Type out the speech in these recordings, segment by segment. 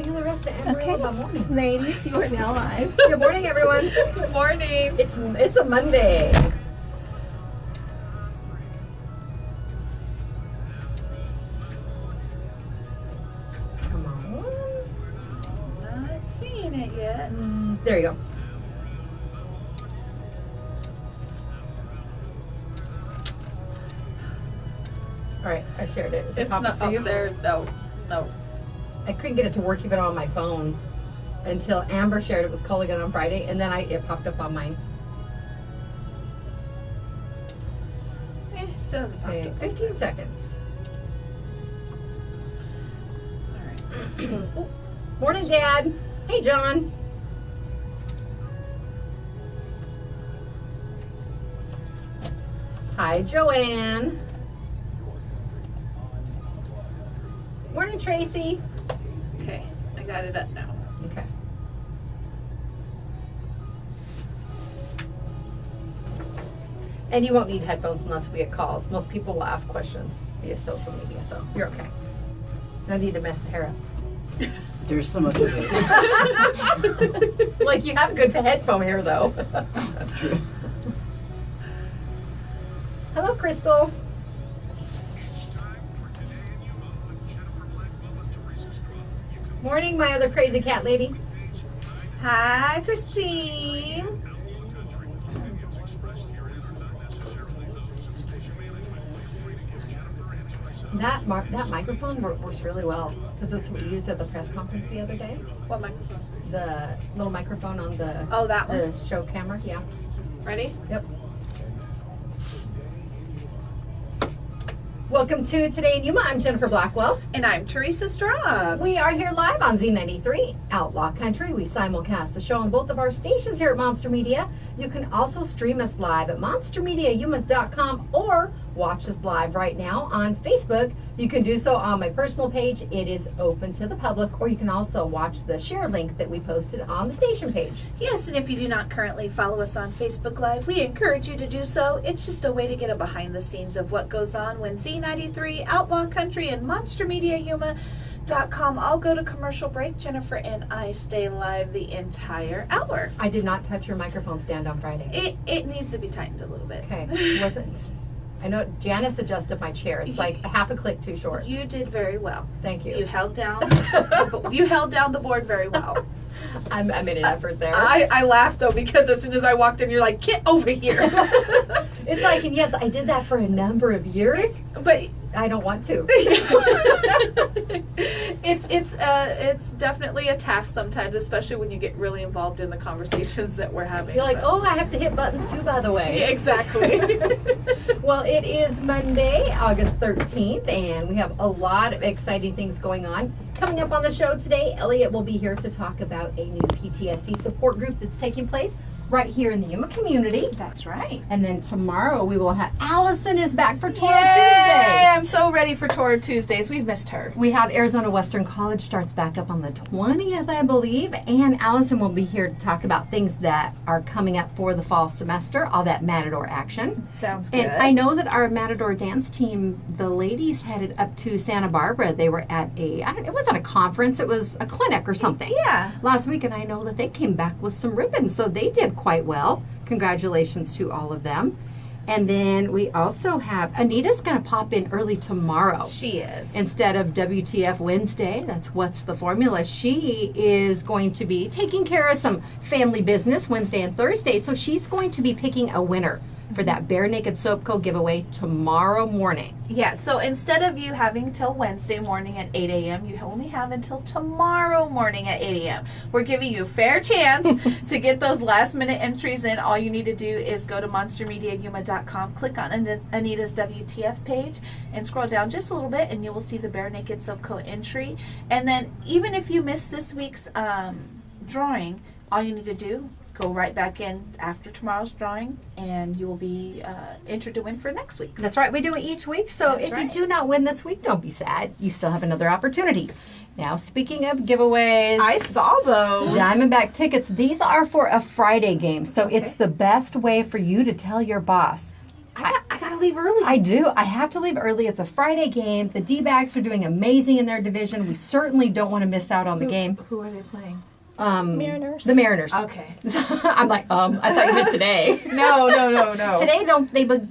to hear the rest of Amarillo about morning. Ladies, you are now live. Good morning, everyone. Good morning. It's a Monday. Come on. Not seeing it yet. There you go. All right, I shared it. Is it It's popping not for you? up there. No. I couldn't get it to work even on my phone until Amber shared it with Culligan on Friday, and then it popped up on mine. Still hasn't popped Okay, up. 15 seconds. All right. Let's go. Oh, Morning, Dad. Hey, John. Hi, Joanne. Morning, Tracy. okay, I got it up now. Okay. And you won't need headphones unless we get calls. Most people will ask questions via social media, so you're okay. No need to mess the hair up. There's some of it. Like, you have good headphone hair, though. That's true. Hello, Crystal. Morning, my other crazy cat lady. Hi, Christine. That microphone works really well because it's what we used at the press conference the other day. What microphone? The little microphone on the Oh, that one. the show camera. Yeah. Ready? Yep. Welcome to Today in Yuma. I'm Jennifer Blackwell. And I'm Teresa Straub. We are here live on Z93 Outlaw Country. We simulcast the show on both of our stations here at Monster Media. You can also stream us live at monstermediayuma.com or watch us live right now on Facebook. You can do so on my personal page. It is open to the public, or you can also watch the share link that we posted on the station page. Yes, and if you do not currently follow us on Facebook Live, we encourage you to do so. It's just a way to get a behind the scenes of what goes on when Z93, Outlaw Country, and MonsterMediaYuma.com all go to commercial break. Jennifer and I stay live the entire hour. I did not touch your microphone stand on Friday. It needs to be tightened a little bit. Okay, wasn't. I know Janice adjusted my chair. It's like a half a click too short. You did very well. Thank you. You held down. You held down the board very well. I made an effort there. I laughed though because as soon as I walked in, you're like, "Get over here." It's like, and yes, I did that for a number of years, but I don't want to. It's definitely a task sometimes, especially when you get really involved in the conversations that we're having. You're like, oh, I have to hit buttons too, by the way. Yeah, exactly. Well, it is Monday, August 13th, and we have a lot of exciting things going on. Coming up on the show today, Elliot will be here to talk about a new PTSD support group that's taking place right here in the Yuma community. That's right. And then tomorrow we will have Allison is back for Toro Yay! Tuesday. I'm so ready for Toro Tuesdays. We've missed her. We have Arizona Western College starts back up on the 20th, I believe, and Allison will be here to talk about things that are coming up for the fall semester, all that Matador action. Sounds good. And I know that our Matador dance team, the ladies headed up to Santa Barbara. They were at it wasn't a conference, it was a clinic or something. Yeah. Last week, and I know that they came back with some ribbons, so they did quite well. Congratulations to all of them. And then we also have, Anita's going to pop in early tomorrow. She is. Instead of WTF Wednesday, that's What's the Formula. She is going to be taking care of some family business Wednesday and Thursday, so she's going to be picking a winner for that Bare Naked Soap Co. giveaway tomorrow morning. Yeah, so instead of you having till Wednesday morning at 8 a.m., you only have until tomorrow morning at 8 a.m. We're giving you a fair chance to get those last minute entries in. All you need to do is go to monstermediayuma.com, click on Anita's WTF page, and scroll down just a little bit, and you will see the Bare Naked Soap Co. entry. And then even if you missed this week's drawing, all you need to do, go right back in after tomorrow's drawing, and you will be entered to win for next week's. That's right. We do it each week. So That's if right. you do not win this week, don't be sad. You still have another opportunity. Now, speaking of giveaways, I saw those. Diamondback tickets, these are for a Friday game. So Okay. it's the best way for you to tell your boss. I got gotta leave early. I do. I have to leave early. It's a Friday game. The D-backs are doing amazing in their division. We certainly don't want to miss out on the game. Who are they playing? Mariners. The Mariners. Okay. I'm like, I thought you meant today. No. Today,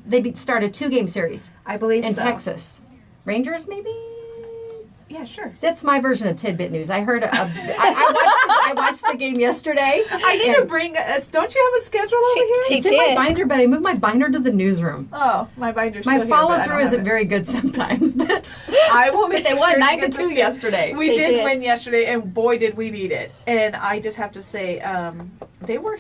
they start a 2-game series I believe in so. Texas. Rangers, maybe? Yeah, sure. That's my version of tidbit news. I heard I watched the game yesterday. I need to bring us. Don't you have a schedule over here? She It's in my did. binder, but I moved my binder to the newsroom. Oh, my binder's My still here, but I follow don't through have isn't it. very good sometimes, but I will make they sure won to 9 get to this 2 in. yesterday. We They did did. win yesterday, and boy, did we need it. And I just have to say, they were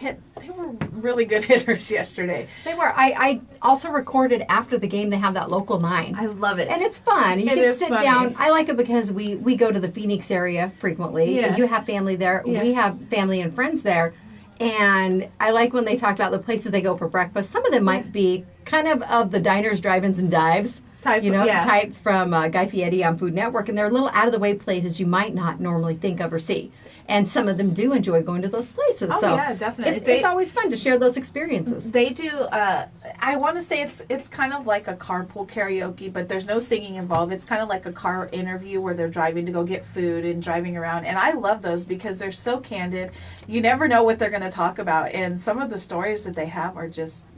really good hitters yesterday. They were. I also recorded after the game. They have that local 9. I love it. And it's fun. You It can is sit funny. down. I like it because we go to the Phoenix area frequently. Yeah. You have family there. Yeah. We have family and friends there. And I like when they talk about the places they go for breakfast. Some of them might be kind of the diners, drive-ins, and dives. Type, yeah. Type from Guy Fieri on Food Network. And they're little out-of-the-way places you might not normally think of or see. And some of them do enjoy going to those places. Oh, so yeah, definitely. It's always fun to share those experiences. They do. I want to say it's kind of like a carpool karaoke, but there's no singing involved. It's kind of like a car interview where they're driving to go get food and driving around. And I love those because they're so candid. You never know what they're going to talk about, and some of the stories that they have are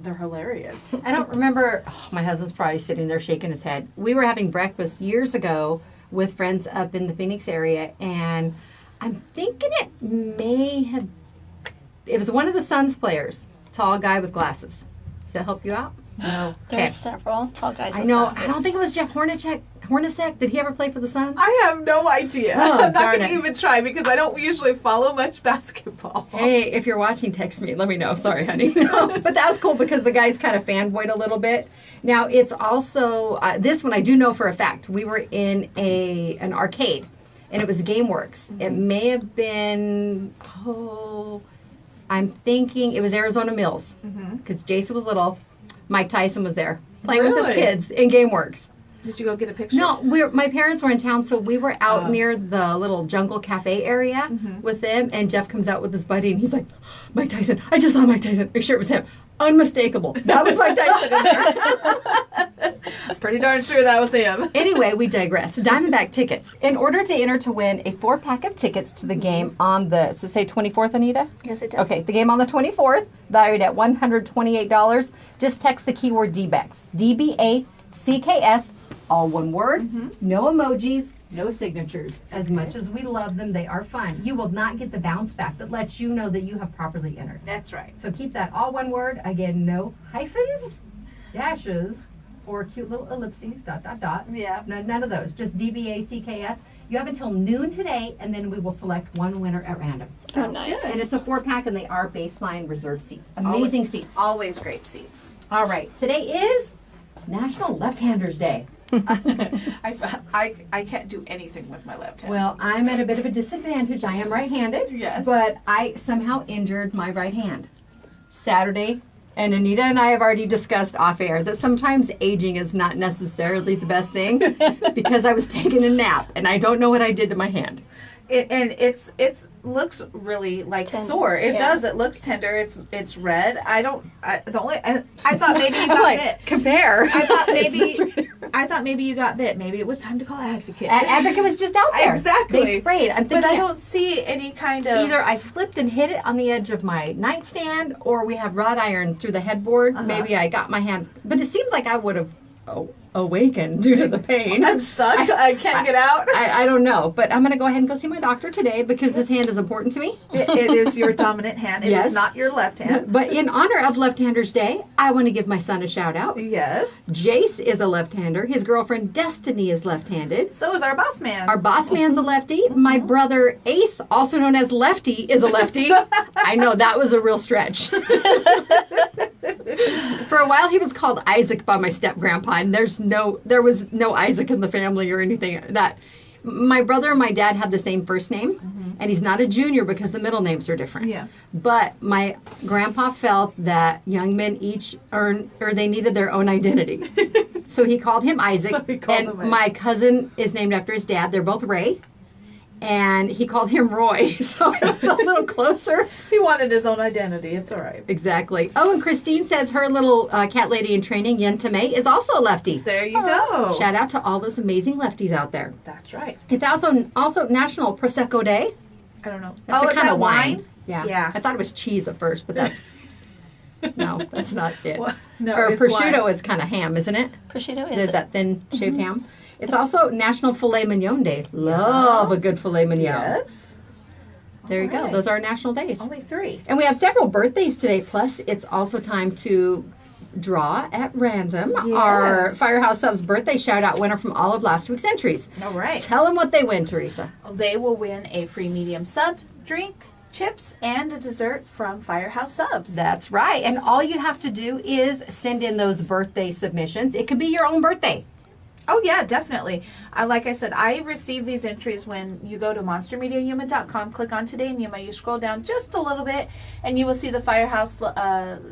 they're hilarious. I don't remember. My husband's probably sitting there shaking his head. We were having breakfast years ago with friends up in the Phoenix area, and I'm thinking it was one of the Suns players, tall guy with glasses. Does that help you out? No. There's several tall guys. I with know. glasses. I don't think it was Jeff Hornacek. Did he ever play for the Suns? I have no idea. Oh, I'm not darn going to it. even try because I don't usually follow much basketball. Hey, if you're watching, text me. Let me know. Sorry, honey. No, but that was cool because the guys kind of fanboyed a little bit. Now, it's also, this one I do know for a fact. We were in an arcade, and it was GameWorks. It may have been, I'm thinking it was Arizona Mills because Jason was little. Mike Tyson was there playing with his Really? kids in GameWorks. Did you go get a picture? No, my parents were in town, so we were out near the little jungle cafe area with them, and Jeff comes out with his buddy, and he's like, Mike Tyson, I just saw Mike Tyson. Make sure it was him. Unmistakable. That was Mike Tyson in there. Pretty darn sure that was him. Anyway, we digress. Diamondback tickets. In order to enter to win a 4-pack of tickets to the game on the, so say 24th, Anita? Yes, it does. Okay, the game on the 24th, valued at $128. Just text the keyword DBACKS. DBACKS, all one word, no emojis, no signatures. As much as we love them, they are fun. You will not get the bounce back that lets you know that you have properly entered. That's right. So keep that all one word. Again, no hyphens, dashes, or cute little ellipses, ... Yeah. None of those. Just DBACKS. You have until noon today, and then we will select one winner at random. Oh, nice. And it's a 4-pack, and they are baseline reserve seats. Amazing seats. Always great seats. All right. Today is National Left-Handers Day. I can't do anything with my left hand. Well, I'm at a bit of a disadvantage. I am right-handed. Yes. But I somehow injured my right hand. Saturday, and Anita and I have already discussed off-air that sometimes aging is not necessarily the best thing because I was taking a nap, and I don't know what I did to my hand. It's looks really like Tender. sore. It Yeah. does. It looks tender. It's red. I thought maybe you I'm got like, bit. compare. I thought It's maybe this right here. I thought maybe you got bit. Maybe it was time to call Advocate. Advocate was just out there. Exactly. They sprayed. I'm thinking But I don't see any kind of either I flipped and hit it on the edge of my nightstand, or we have wrought iron through the headboard. Maybe I got my hand, but it seems like I would have awakened due to the pain. I'm stuck. I can't get out. I don't know, but I'm going to go ahead and go see my doctor today because this hand is important to me. It is your dominant hand. It Yes. is not your left hand. But in honor of Left-Handers Day, I want to give my son a shout out. Yes. Jace is a left-hander. His girlfriend Destiny is left-handed. So is our boss man. Our boss man's a lefty. My brother Ace, also known as Lefty, is a lefty. I know that was a real stretch. For a while, he was called Isaac by my step-grandpa, and there was no Isaac in the family or anything. That my brother and my dad have the same first name, and he's not a junior because the middle names are different. Yeah. But my grandpa felt that young men each they needed their own identity. So he called him Isaac. So he called and him Isaac. my cousin is named after his dad. They're both Ray. and he called him Roy, so it's a little closer. He wanted his own identity. It's all right. Exactly. Oh, and Christine says her little cat lady in training, Yen Tame, is also a lefty. There you go. Shout out to all those amazing lefties out there. That's right. It's also National Prosecco Day. I don't know. That's a is kind that of wine. Yeah. Yeah. I thought it was cheese at first, but that's no, that's not it. Well, no, or it's prosciutto wine. is kind of ham, isn't it? Prosciutto Is is that thin shaved ham? It's also National Filet Mignon Day. Love a good filet mignon. Yes. There you go. Alright. Those are our national days. Only 3. And we have several birthdays today. Plus, it's also time to draw at random our Yes. Firehouse Subs birthday shout out winner from all of last week's entries. All right. Tell them what they win, Teresa. They will win a free medium sub, drink, chips, and a dessert from Firehouse Subs. That's right. And all you have to do is send in those birthday submissions. It could be your own birthday. Oh, yeah, definitely. Like I said, I receive these entries when you go to monstermediayuma.com, click on Today in Yuma, you scroll down just a little bit, and you will see the Firehouse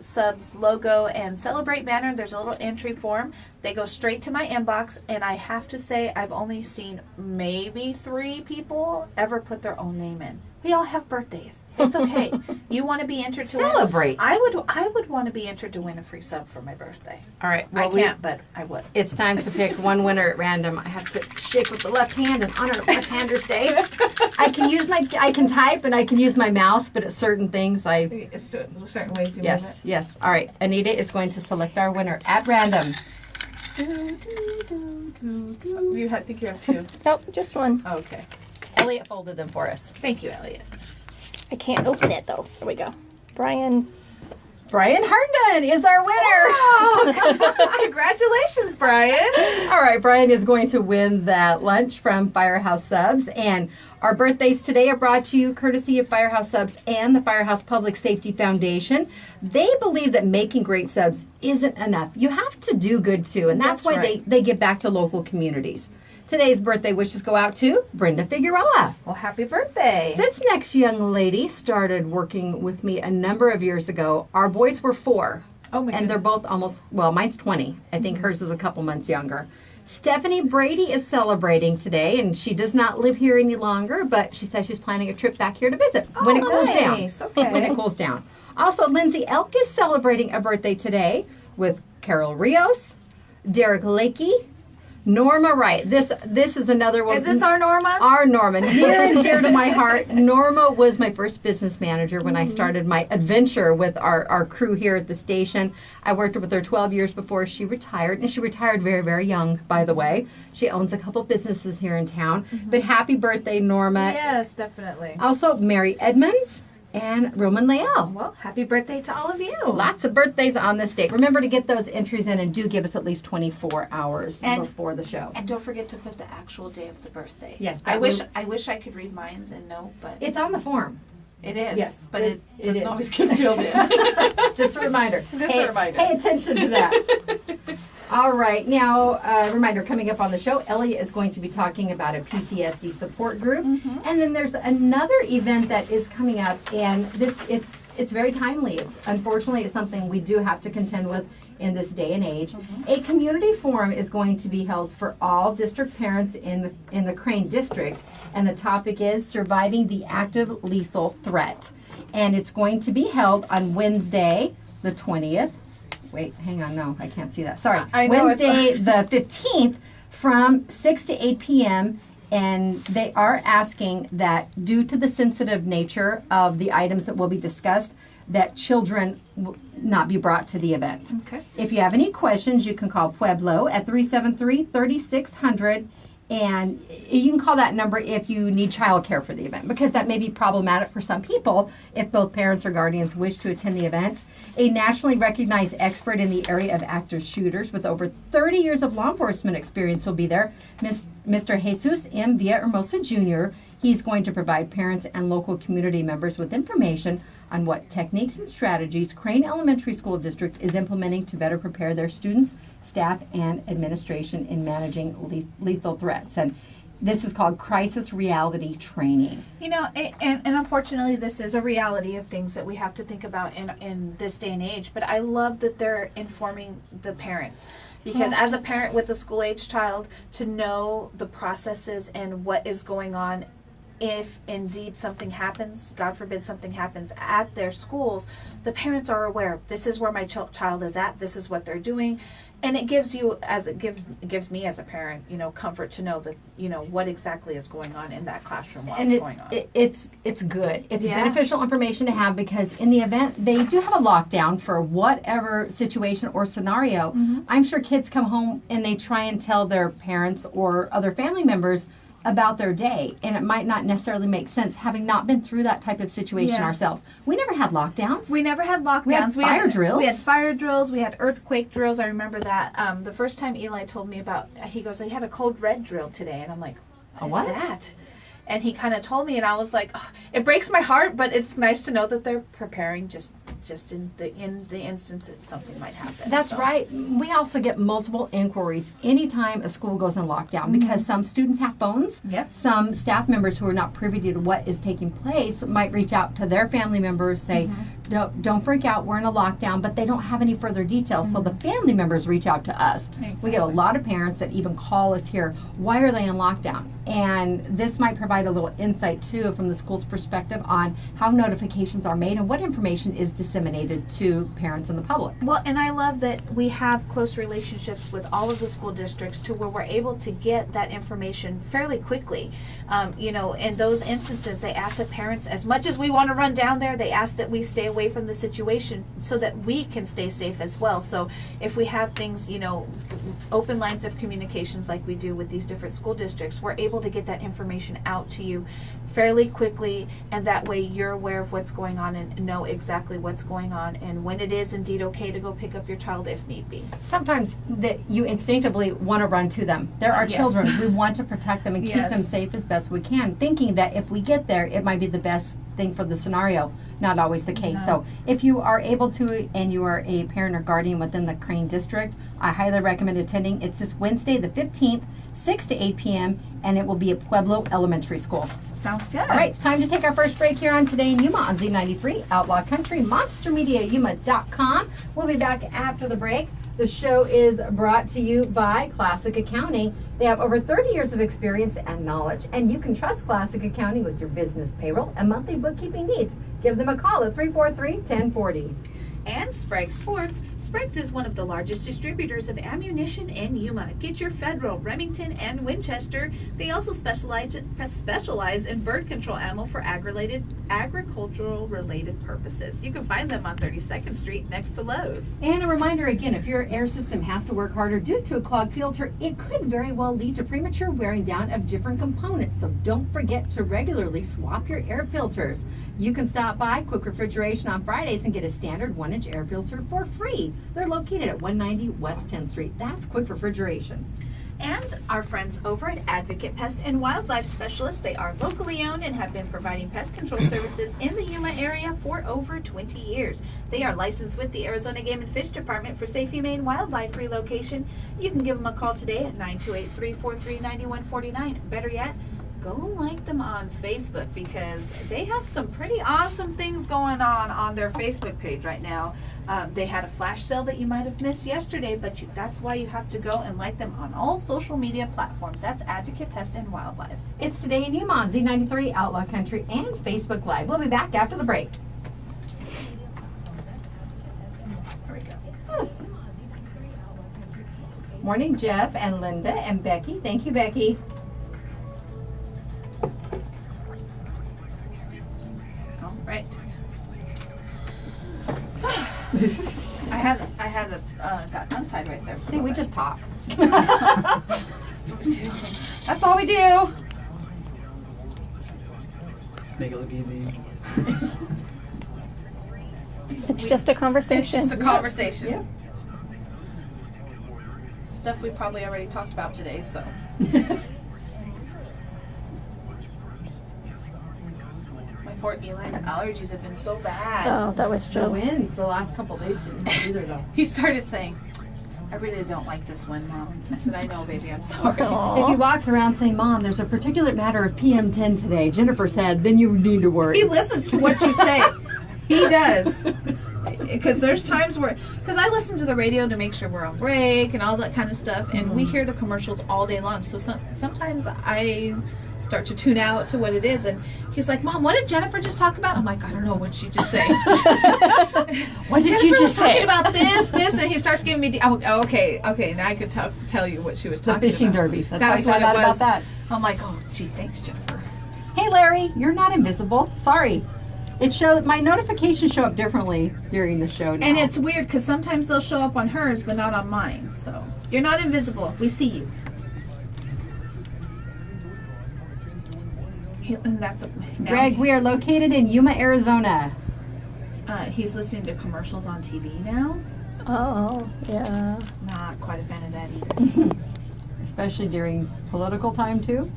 Subs logo and Celebrate banner. There's a little entry form. They go straight to my inbox, and I have to say I've only seen maybe 3 people ever put their own name in. We all have birthdays. It's okay. You want to be entered to Celebrate. win? I would want to be entered to win a free sub for my birthday. All right. I can't, but I would. It's time to pick one winner at random. I have to shake with the left hand in honor of Left-Handers Day. I can type and I can use my mouse, but at certain things It's certain ways you move it. yes. All right. Anita is going to select our winner at random. I think you have 2. Nope, just one. Okay. Elliot folded them for us. Thank you, Elliot. I can't open it though. There we go. Brian. Brian Herndon is our winner. Congratulations, Brian. All right, Brian is going to win that lunch from Firehouse Subs. And our birthdays today are brought to you courtesy of Firehouse Subs and the Firehouse Public Safety Foundation. They believe that making great subs isn't enough. You have to do good too, and that's why right. they give back to local communities. Today's birthday wishes go out to Brenda Figueroa. Well, happy birthday. This next young lady started working with me a number of years ago. Our boys were 4. Oh, my And they're goodness. both almost, well, mine's 20. I think hers is a couple months younger. Stephanie Brady is celebrating today, and she does not live here any longer, but she says she's planning a trip back here to visit when it cools nice. down. Okay. When it cools down. Also, Lindsay Elk is celebrating a birthday today with Carol Rios, Derek Lakey, Norma Wright. This is another one. Is this our Norma? Our Norma, near and dear to my heart. Norma was my first business manager when I started my adventure with our crew here at the station. I worked with her 12 years before she retired, and she retired very, very young, by the way. She owns a couple businesses here in town. But happy birthday, Norma. Yes, definitely. Also, Mary Edmonds and Roman Leal. Well, happy birthday to all of you. Lots of birthdays on this date. Remember to get those entries in, and do give us at least 24 hours And- before the show. And don't forget to put the actual day of the birthday. Yes, I that wish will- I wish I could read minds and know, but It's on the form. it is. Yes, but it it doesn't is. always get filled in. Just a reminder. Just a reminder. Pay attention to that. All right. Now, reminder coming up on the show, Elliot is going to be talking about a PTSD support group. And then there's another event that is coming up, and it's very timely. Unfortunately, it's something we do have to contend with in this day and age. A community forum is going to be held for all district parents in the Crane district, and the topic is surviving the active lethal threat. And it's going to be held on Wednesday, the 20th. Wait, hang on. No, I can't see that. Sorry. I know it's Wednesday, the 15th, from 6 to 8 p.m. And they are asking that, due to the sensitive nature of the items that will be discussed, that children not be brought to the event. Okay. If you have any questions, you can call Pueblo at 373-3600. And you can call that number if you need childcare for the event, because that may be problematic for some people if both parents or guardians wish to attend the event. A nationally recognized expert in the area of active shooters with over 30 years of law enforcement experience will be there, Mr. Jesus M. Villahermosa Jr. He's going to provide parents and local community members with information on what techniques and strategies Crane Elementary School District is implementing to better prepare their students, staff, and administration in managing lethal threats. And this is called crisis reality training. You know, and unfortunately, this is a reality of things that we have to think about in this day and age. But I love that they're informing the parents. Because as a parent with a school-age child, to know the processes and what is going on if indeed something happens, God forbid something happens at their schools, the parents are aware, this is where my child is at, this is what they're doing. And it gives you, it gives me as a parent, comfort to know that, what exactly is going on in that classroom while it's going on. It's good. It's beneficial information to have, because in the event they do have a lockdown for whatever situation or scenario, I'm sure kids come home and they try and tell their parents or other family members about their day, and it might not necessarily make sense, having not been through that type of situation ourselves. We never had lockdowns. We never had lockdowns. We had fire drills. We had fire drills. We had earthquake drills. I remember that. The first time Eli told me about, he goes, I had a code red drill today, and I'm like, what is that? And he kind of told me, and I was like, oh, it breaks my heart, but it's nice to know that they're preparing just in the instance that something might happen. That's right. We also get multiple inquiries anytime a school goes in lockdown, because some students have phones. Yep. Some staff members who are not privy to what is taking place might reach out to their family members, say, don't freak out, we're in a lockdown, but they don't have any further details. So the family members reach out to us. Exactly. We get a lot of parents that even call us here, why are they in lockdown? And this might provide a little insight too from the school's perspective on how notifications are made and what information is disseminated to parents and the public. Well, and I love that we have close relationships with all of the school districts to where we're able to get that information fairly quickly. In those instances, they ask the parents, as much as we want to run down there, they ask that we stay away from the situation so that we can stay safe as well. So if we have things, open lines of communications like we do with these different school districts, we're able to get that information out to you fairly quickly, and that way you're aware of what's going on and know exactly what's going on and when it is indeed okay to go pick up your child if need be. Sometimes that you instinctively want to run to them. There are children. We want to protect them and keep them safe as best we can, thinking that if we get there, it might be the best thing for the scenario. Not always the case. No. So if you are able to, and you are a parent or guardian within the Crane district, I highly recommend attending. It's this Wednesday the 15th, 6 to 8 p.m., and it will be at Pueblo Elementary School. Sounds good. All right, it's time to take our first break here on Today in Yuma on Z93, Outlaw Country, MonsterMediaYuma.com. We'll be back after the break. The show is brought to you by Classic Accounting. They have over 30 years of experience and knowledge, and you can trust Classic Accounting with your business payroll and monthly bookkeeping needs. Give them a call at 343-1040. And Sprague Sports. Sprague's is one of the largest distributors of ammunition in Yuma. Get your Federal, Remington, and Winchester. They also specialize in bird control ammo for agricultural-related purposes. You can find them on 32nd Street next to Lowe's. And a reminder again, if your air system has to work harder due to a clogged filter, it could very well lead to premature wearing down of different components. So don't forget to regularly swap your air filters. You can stop by Quick Refrigeration on Fridays and get a standard 1-inch air filter for free. They're located at 190 West 10th Street. That's Quick Refrigeration. And our friends over at Advocate Pest and Wildlife Specialists. They are locally owned and have been providing pest control services in the Yuma area for over 20 years. They are licensed with the Arizona Game and Fish Department for safe, humane wildlife relocation. You can give them a call today at 928-343-9149. Better yet, go like them on Facebook, because they have some pretty awesome things going on their Facebook page right now. They had a flash sale that you might have missed yesterday, but that's why you have to go and like them on all social media platforms. That's Advocate Pest and Wildlife. It's Today in Yuma on Z93, Outlaw Country, and Facebook Live. We'll be back after the break. Here we go. Morning, Jeff and Linda and Becky. Thank you, Becky. Right. got tongue tied right there. See, we just talk. That's what we do. That's all we do. Just make it look easy. It's just a conversation. It's just a conversation. Yep. Stuff we probably already talked about today, so. Poor Eli's allergies have been so bad. Oh, that was The Joe. winds the last couple of days didn't help either, though. He started saying, I really don't like this one, Mom. I said, I know, baby, I'm sorry. Aw. If he walks around saying, Mom, there's a particulate matter of PM10 today, Jennifer said, then you need to worry. He listens to what you say. He does. because there's times where, because I listen to the radio to make sure we're on break and all that kind of stuff, and we hear the commercials all day long. So sometimes I start to tune out to what it is, and he's like, "Mom, what did Jennifer just talk about?" I'm like, "I don't know what she just said." What did Jennifer you was just talking say? about this, and he starts giving me. I'm like, oh, okay, now I could tell you what she was The talking fishing about. derby. That's That how was I what found it out was. about that. I'm like, oh, gee, thanks, Jennifer. Hey, Larry, you're not invisible. Sorry. It showed my notifications show up differently during the show now. And it's weird because sometimes they'll show up on hers, but not on mine. So you're not invisible. We see you. And that's now Greg, we are located in Yuma, Arizona. he's listening to commercials on TV now. Oh, yeah. Not quite a fan of that either. Especially during political time too.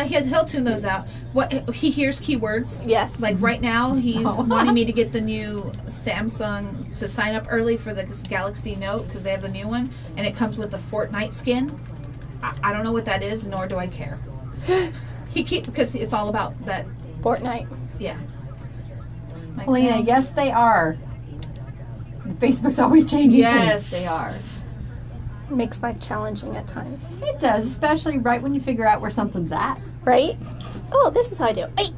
He'll tune those out. What he hears keywords. Yes. Like right now, he's Oh. wanting me to get the new Samsung to sign up early for the Galaxy Note because they have the new one, and it comes with the Fortnite skin. I don't know what that is, nor do I care. Because it's all about that. Fortnite. Yeah. Like, Helena, no. yes, they are. Facebook's always changing Yes, they are. Makes life challenging at times. things. It does, especially right when you figure out where something's at. Right? Oh, this is how I do it.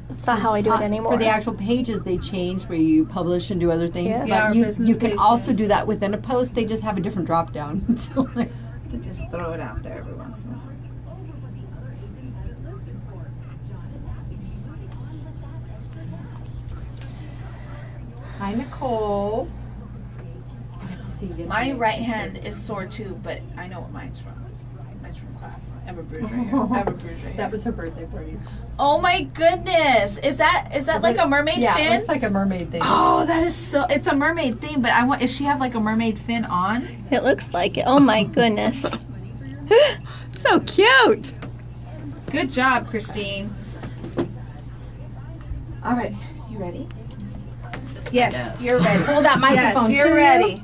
That's not how I do it anymore. For the actual pages, they change where you publish and do other things. Yes. But Yeah, our you business can page, also yeah. do that within a post. They just have a different drop down. So, like, To just throw it out there every once in a while. hi, Nicole. I have to see you. My right hand is sore too, but I know what mine's from. Mine's from class. I have a bruise right here. I have a bruise right here. That was her birthday party. Oh my goodness! Is that like a mermaid Yeah, it fin? looks like a mermaid thing. Oh, that is so. It's a mermaid thing, but I want. Does she have like a mermaid fin on? It looks like it. Oh my goodness. So cute. Good job, Christine. All right, you ready? Yes, Yes. you're ready. Hold that microphone. Yes, you're to ready.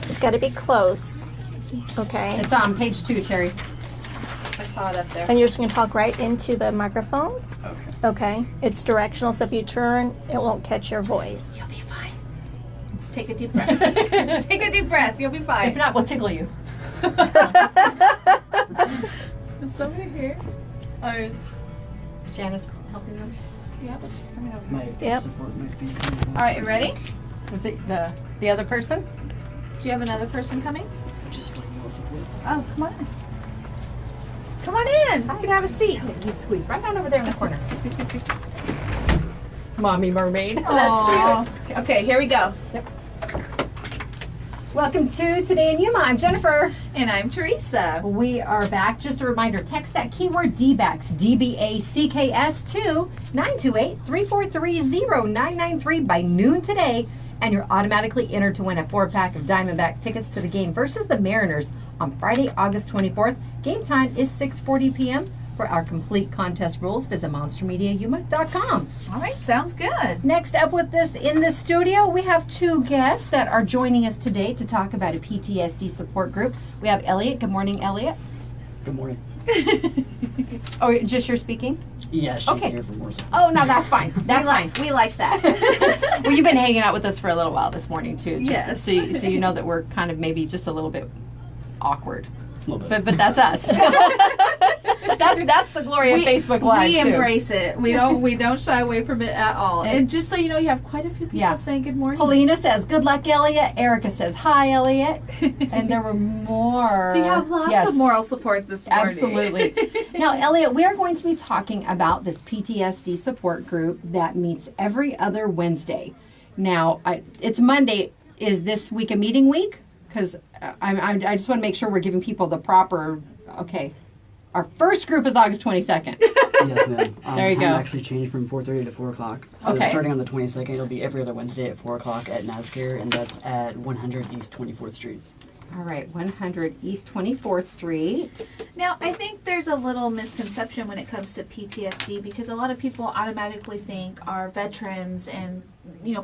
It's got to be close. Okay. It's on page 2, Terry. I saw it up there. And you're just going to talk right into the microphone? Okay. Okay. It's directional, so if you turn, it won't catch your voice. You'll be fine. Just take a deep breath. Take a deep breath. You'll be If fine. not, we'll tickle you. Is somebody here? Or Janice helping you? yeah, but she's coming over. My Yep. support might be. All right, you ready? Was it the other person? Do you have another person coming? Just plain old support. Oh, come on. Come on in. You can have a seat. You squeeze right down over there in the corner. Mommy mermaid. Aw. Okay, here we go. Welcome to Today in Yuma. I'm Jennifer. And I'm Teresa. We are back. Just a reminder, text that keyword DBACS, DBACKS to 928-343-0993 by noon today, and you're automatically entered to win a 4-pack of Diamondback tickets to the game versus the Mariners on Friday, August 24th. Game time is 6:40 p.m. For our complete contest rules, visit monstermediayuma.com. All right, sounds good. Next up with this in the studio, we have 2 guests that are joining us today to talk about a PTSD support group. We have Elliot. Good morning, Elliot. Good morning. Oh, just you're speaking? Yeah, she's Okay. here for more support. Oh, no, that's fine. That's fine. We like that. Well, you've been hanging out with us for a little while this morning, too. Just Yes. so you know that we're kind of maybe just a little bit awkward. A little bit. But that's us. that's the glory of Facebook Live, We too. embrace it. We don't shy away from it at all. And just so you know, you have quite a few people Yeah. saying good morning. Helena says, good luck, Elliot. Erica says, hi, Elliot. And there were more. So you have lots Yes. of moral support this morning. Absolutely. Now, Elliot, we are going to be talking about this PTSD support group that meets every other Wednesday. Now, it's Monday. Is this week a meeting week? Because I just want to make sure we're giving people the proper. Okay, our first group is August 22nd. Yes, ma'am. There you time go. actually changed from 4:30 to 4 o'clock. So Okay. starting on the 22nd, it'll be every other Wednesday at 4 o'clock at NASCAR, and that's at 100 East 24th Street. All right, 100 East 24th Street. Now, I think there's a little misconception when it comes to PTSD because a lot of people automatically think our veterans and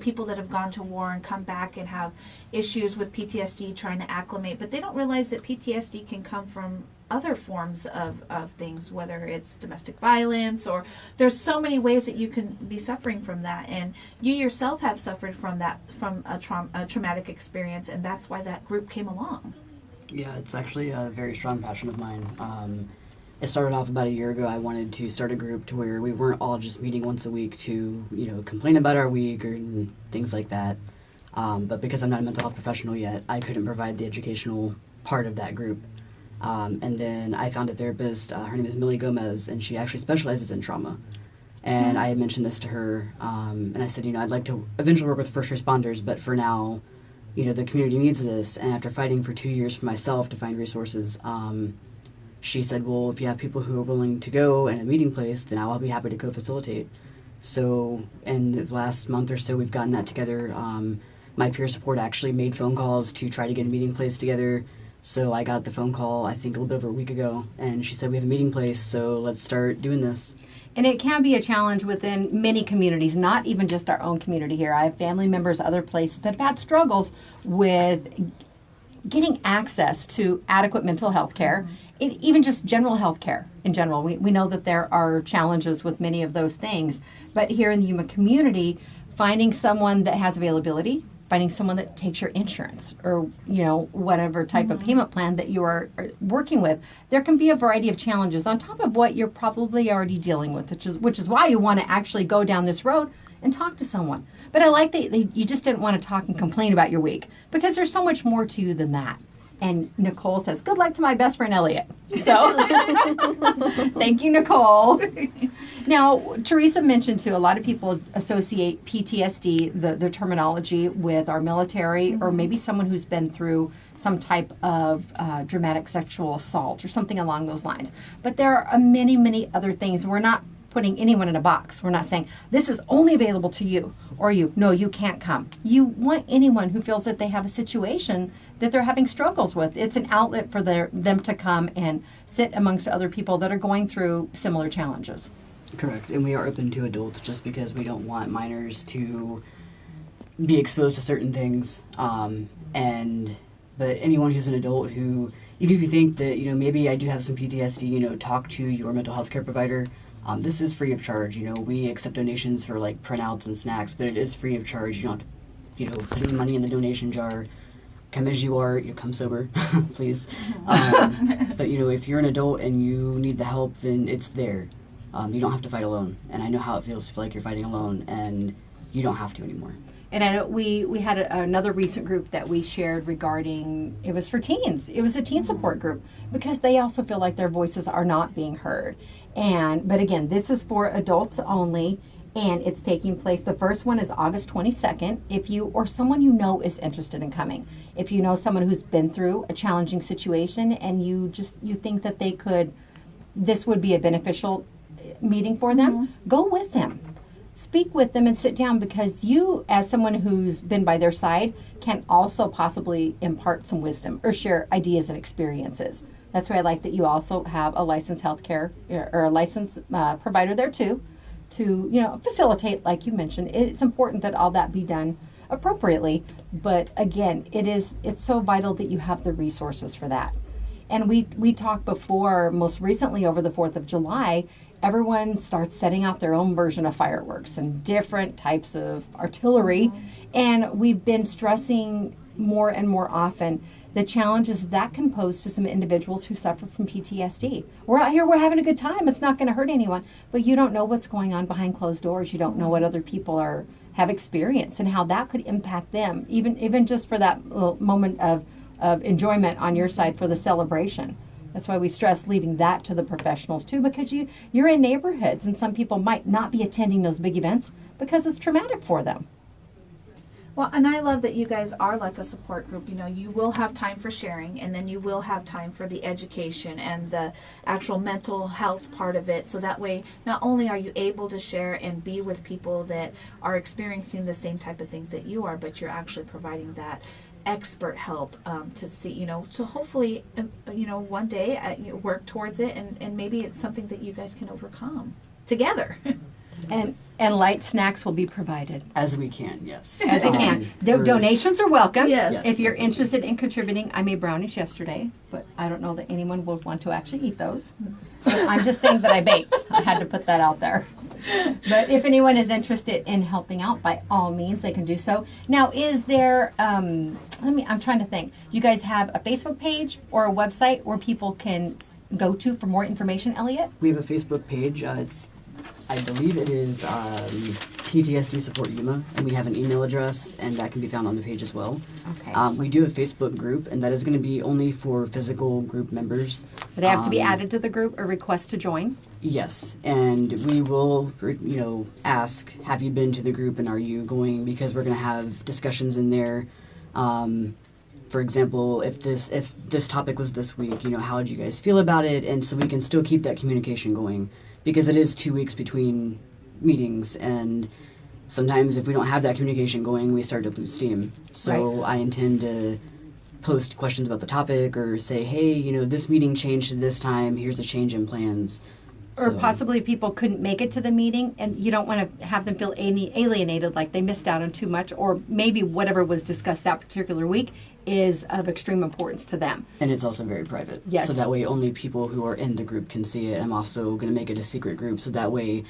people that have gone to war and come back and have issues with PTSD trying to acclimate, but they don't realize that PTSD can come from other forms of things, whether it's domestic violence, or there's so many ways that you can be suffering from that. And you yourself have suffered from that, from a traumatic experience, and that's why that group came along. Yeah, it's actually a very strong passion of mine. It started off about a year ago. I wanted to start a group to where we weren't all just meeting once a week to, complain about our week or things like that. But because I'm not a mental health professional yet, I couldn't provide the educational part of that group. And then I found a therapist. Her name is Millie Gomez, and she actually specializes in trauma. And I had mentioned this to her, and I said, I'd like to eventually work with first responders, but for now, the community needs this. And after fighting for 2 years for myself to find resources, she said, well, if you have people who are willing to go and a meeting place, then I'll be happy to co-facilitate. So in the last month or so, we've gotten that together. My peer support actually made phone calls to try to get a meeting place together. So I got the phone call, I think, a little bit over a week ago, and she said, we have a meeting place, so let's start doing this. And it can be a challenge within many communities, not even just our own community here. I have family members, other places that have had struggles with getting access to adequate mental health care, even just general health care in general. We know that there are challenges with many of those things, but here in the Yuma community, finding someone that has availability, finding someone that takes your insurance or, whatever type of payment plan that you are working with, there can be a variety of challenges on top of what you're probably already dealing with, which is why you want to actually go down this road and talk to someone. But I like that you just didn't want to talk and complain about your week, because there's so much more to you than that. And Nicole says, good luck to my best friend, Elliot. So thank you, Nicole. Now, Teresa mentioned, too, a lot of people associate PTSD, the terminology, with our military, or maybe someone who's been through some type of dramatic sexual assault or something along those lines. But there are many, many other things. We're not putting anyone in a box. We're not saying this is only available to you, or you can't come. You want anyone who feels that they have a situation that they're having struggles with. It's an outlet for them to come and sit amongst other people that are going through similar challenges. Correct. And we are open to adults just because we don't want minors to be exposed to certain things. But anyone who's an adult who, even if you think that, maybe I do have some PTSD, talk to your mental health care provider. This is free of charge. We accept donations for like printouts and snacks, but it is free of charge. You don't have to, put any money in the donation jar. Come as you are, come sober, please. But if you're an adult and you need the help, then it's there. You don't have to fight alone. And I know how it feels to feel like you're fighting alone, and you don't have to anymore. And I know we had another recent group that we shared regarding, it was for teens. It was a teen support group, because they also feel like their voices are not being heard. But again, this is for adults only, and it's taking place. The first one is August 22nd. If you or someone you know is interested in coming, if you know someone who's been through a challenging situation and you think that this would be a beneficial meeting for them, go with them. Speak with them and sit down, because you, as someone who's been by their side, can also possibly impart some wisdom or share ideas and experiences. That's why I like that you also have a licensed healthcare or a licensed provider there too, to facilitate, like you mentioned. It's important that all that be done appropriately, but again, it's so vital that you have the resources for that. And we talked before, most recently over the 4th of July, everyone starts setting off their own version of fireworks and different types of artillery, and we've been stressing more and more often the challenges that can pose to some individuals who suffer from PTSD. We're out here, we're having a good time, it's not going to hurt anyone, but you don't know what's going on behind closed doors. You don't know what other people have experienced and how that could impact them, even just for that little moment of enjoyment on your side for the celebration. That's why we stress leaving that to the professionals too, because you're in neighborhoods, and some people might not be attending those big events because it's traumatic for them. Well, and I love that you guys are like a support group. You will have time for sharing, and then you will have time for the education and the actual mental health part of it. So that way, not only are you able to share and be with people that are experiencing the same type of things that you are, but you're actually providing that expert help to see, to hopefully, one day work towards it, and maybe it's something that you guys can overcome together. And light snacks will be provided. As we can, yes. As they can. The we're- donations are welcome. Yes. If you're interested in contributing, I made brownies yesterday, but I don't know that anyone would want to actually eat those. But I'm just saying that I baked. I had to put that out there. But if anyone is interested in helping out, by all means, they can do so. Now, is there, I'm trying to think. You guys have a Facebook page or a website where people can go to for more information, Elliot? We have a Facebook page. I believe it is PTSD Support Yuma, and we have an email address, and that can be found on the page as well. Okay. We do a Facebook group, and that is going to be only for physical group members. They have to be added to the group or request to join? Yes, and we will, ask, have you been to the group, and are you going? Because we're going to have discussions in there. For example, if this topic was this week, how would you guys feel about it? And so we can still keep that communication going, because it is 2 weeks between meetings, and sometimes if we don't have that communication going, we start to lose steam. So I intend to post questions about the topic or say, hey, this meeting changed to this time, here's a change in plans. Or possibly people couldn't make it to the meeting, and you don't want to have them feel alienated, like they missed out on too much, or maybe whatever was discussed that particular week is of extreme importance to them. And it's also very private. Yes. So that way only people who are in the group can see it. I'm also going to make it a secret group, so that way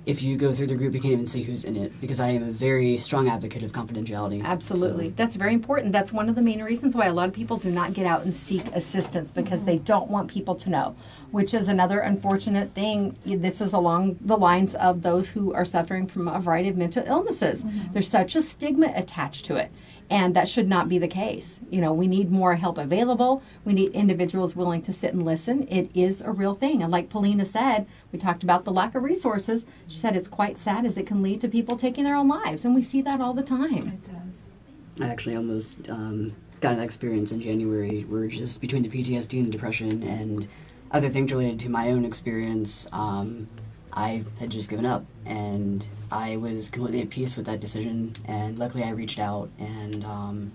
if you go through the group, you can't even see who's in it, because I am a very strong advocate of confidentiality. Absolutely. So. That's very important. That's one of the main reasons why a lot of people do not get out and seek assistance, because they don't want people to know, which is another unfortunate thing. This is along the lines of those who are suffering from a variety of mental illnesses. There's such a stigma attached to it. And that should not be the case. We need more help available. We need individuals willing to sit and listen. It is a real thing. And like Paulina said, we talked about the lack of resources. She said it's quite sad, as it can lead to people taking their own lives. And we see that all the time. It does. I actually almost got an experience in January where, just between the PTSD and depression and other things related to my own experience, I had just given up, and I was completely at peace with that decision. And luckily I reached out, and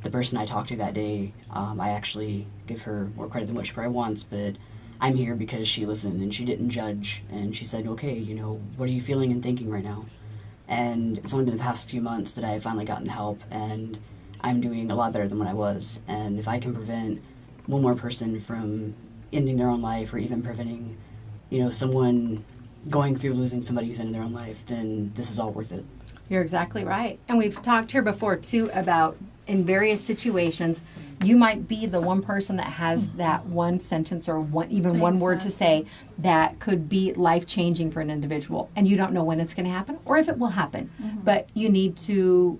the person I talked to that day, I actually give her more credit than what she probably wants, but I'm here because she listened and she didn't judge, and she said, okay, what are you feeling and thinking right now? And it's only been the past few months that I've finally gotten help, and I'm doing a lot better than what I was. And if I can prevent one more person from ending their own life, or even preventing, someone going through losing somebody who's in their own life, then this is all worth it. You're exactly right. And we've talked here before, too, about in various situations, you might be the one person that has that one sentence or one word to say that could be life-changing for an individual. And you don't know when it's going to happen or if it will happen. But you need to,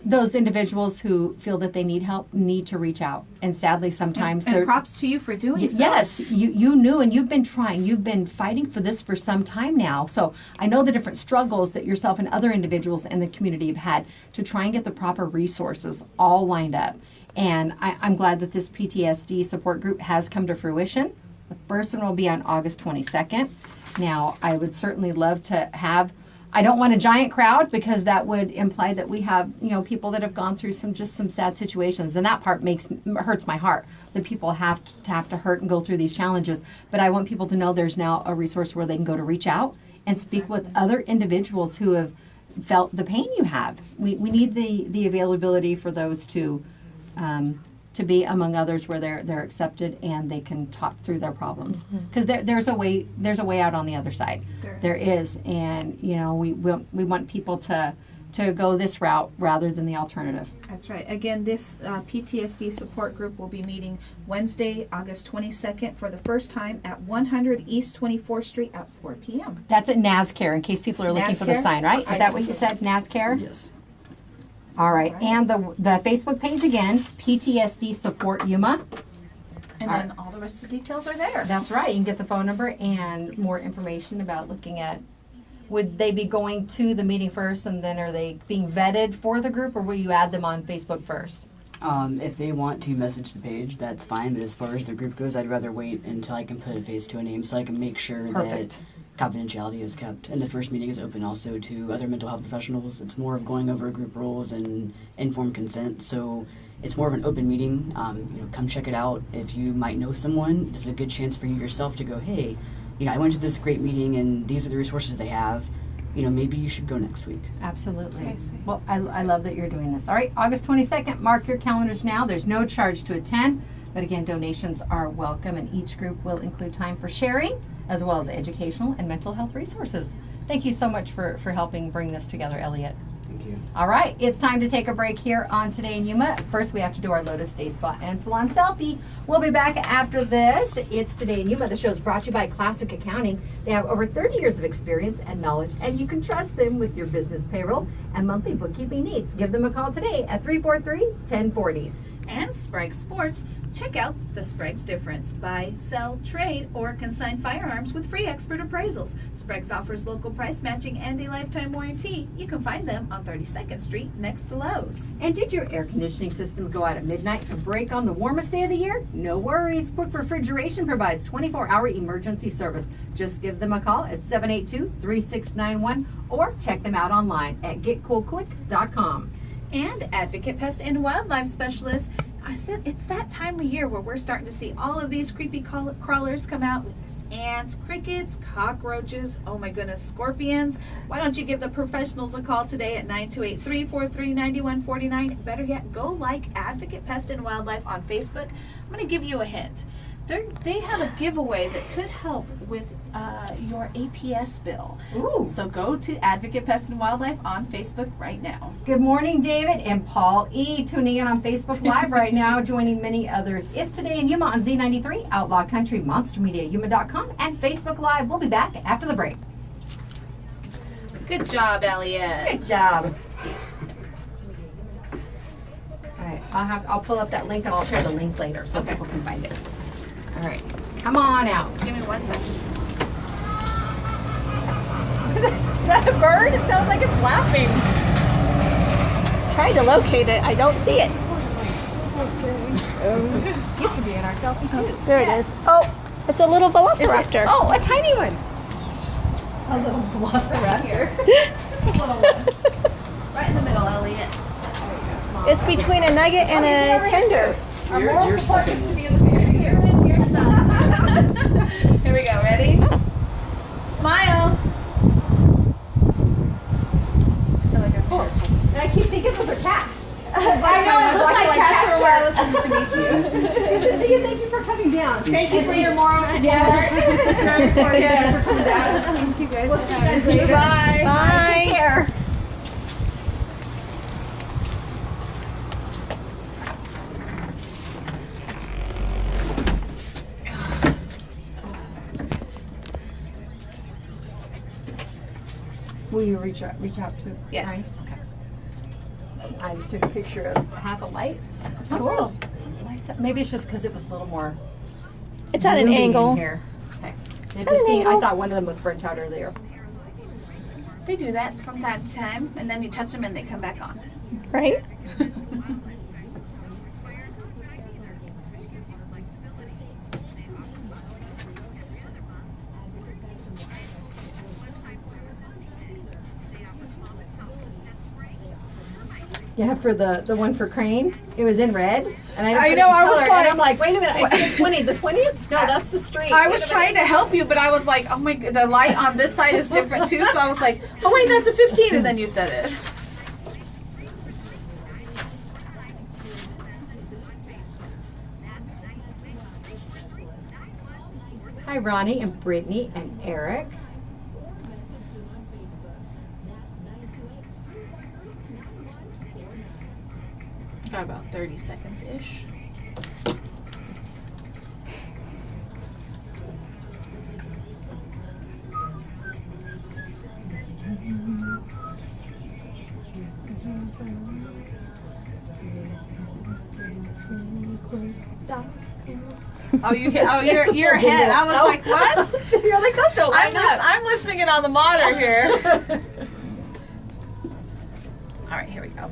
those individuals who feel that they need help need to reach out. And sadly, sometimes and props to you for doing so. Yes, you knew, and you've been trying. You've been fighting for this for some time now. So I know the different struggles that yourself and other individuals in the community have had to try and get the proper resources all lined up. And I'm glad that this PTSD support group has come to fruition. The first one will be on August 22nd. Now, I would certainly love to have, I don't want a giant crowd, because that would imply that we have, people that have gone through some sad situations, and that part hurts my heart, that people have to hurt and go through these challenges. But I want people to know there's now a resource where they can go to reach out and speak with other individuals who have felt the pain you have. We need the availability for those to be among others where they're accepted and they can talk through their problems, because there's a way out on the other side. There is, and we want people to go this route rather than the alternative. That's right. Again, this PTSD support group will be meeting Wednesday, August 22nd for the first time at 100 East 24th Street at 4 p.m. That's at NASCARE, in case people are looking for the sign, right? Is that what you said, NASCARE? Yes. All right. And the Facebook page again, PTSD Support Yuma. And then all the rest of the details are there. That's right. You can get the phone number and more information about looking at, would they be going to the meeting first, and then are they being vetted for the group, or will you add them on Facebook first? If they want to message the page, that's fine, but as far as the group goes, I'd rather wait until I can put a face to a name, so I can make sure that confidentiality is kept. And the first meeting is open also to other mental health professionals. It's more of going over group rules and informed consent, so it's more of an open meeting. Come check it out. If you might know someone, this is a good chance for you yourself to go, hey, I went to this great meeting and these are the resources they have. Maybe you should go next week. Absolutely. I see. Well, I love that you're doing this. All right, August 22nd, mark your calendars now. There's no charge to attend, but again, donations are welcome, and each group will include time for sharing, as well as educational and mental health resources. Thank you so much for helping bring this together, Elliot. Thank you. All right, it's time to take a break here on Today in Yuma. First, we have to do our Lotus Day Spa and Salon selfie. We'll be back after this. It's Today in Yuma. The show is brought to you by Classic Accounting. They have over 30 years of experience and knowledge, and you can trust them with your business payroll and monthly bookkeeping needs. Give them a call today at 343-1040. And Sprague Sports. Check out the Sprague's difference. Buy, sell, trade, or consign firearms with free expert appraisals. Sprague's offers local price matching and a lifetime warranty. You can find them on 32nd Street next to Lowe's. And did your air conditioning system go out at midnight and break on the warmest day of the year? No worries. Quick Refrigeration provides 24-hour emergency service. Just give them a call at 782-3691 or check them out online at getcoolquick.com. And Advocate Pest and Wildlife Specialist. I said it's that time of year where we're starting to see all of these creepy crawlers come out. There's ants, crickets, cockroaches, oh my goodness, scorpions. Why don't you give the professionals a call today at 928-343-9149? Better yet, go like Advocate Pest and Wildlife on Facebook. I'm going to give you a hint. They have a giveaway that could help with your APS bill. Ooh. So go to Advocate Pest and Wildlife on Facebook right now. Good morning, David and Paul E. tuning in on Facebook Live right now, joining many others. It's Today in Yuma on Z93, Outlaw Country, Monster Media, Yuma.com, and Facebook Live. We'll be back after the break. Good job, Elliot. Good job. All right, I'll pull up that link and I'll share the link later so people can find it. All right, come on out. Give me 1 second. Is that a bird? It sounds like it's laughing. Trying to locate it. I don't see it. You can be in our selfie too. There it is. Oh, it's a little velociraptor. Oh, a tiny one. A little velociraptor. Just a little one. Right in the middle, Elliot. It's between a nugget and a tender. You're stuck in Here we go. Ready? Smile. I feel like I'm And I keep thinking those are cats. I know, it looked like cats for a while. It was nice to meet you. Good to see you. Thank you for coming down. Thank you for your moral support. Yes. Yes. Thank you guys. We'll see you guys later. Bye. Bye. Take care. Will you reach out to Yes. Ryan? Okay. I just took a picture of half a light. Oh, cool. Lights up. Maybe it's just because it was a little more. It's at an moving angle. in here. Okay. at an I angle. thought one of them was burnt out earlier. They do that from time to time, and then you touch them and they come back on. Right? Yeah, for the one for Crane, it was in red, and I didn't know, put I any was color, like- and I'm like, wait a minute, I said 20. The 20th? No, that's the street. I was trying to help you, but I was like, oh my, the light on this side is different too. So I was like, oh wait, that's a 15, and then you said it. Hi, Ronnie and Brittany and Eric. Got about 30 seconds ish. Oh, you're ahead. I was like, what? You're like, those don't line up. I'm listening it on the monitor here. All right, here we go.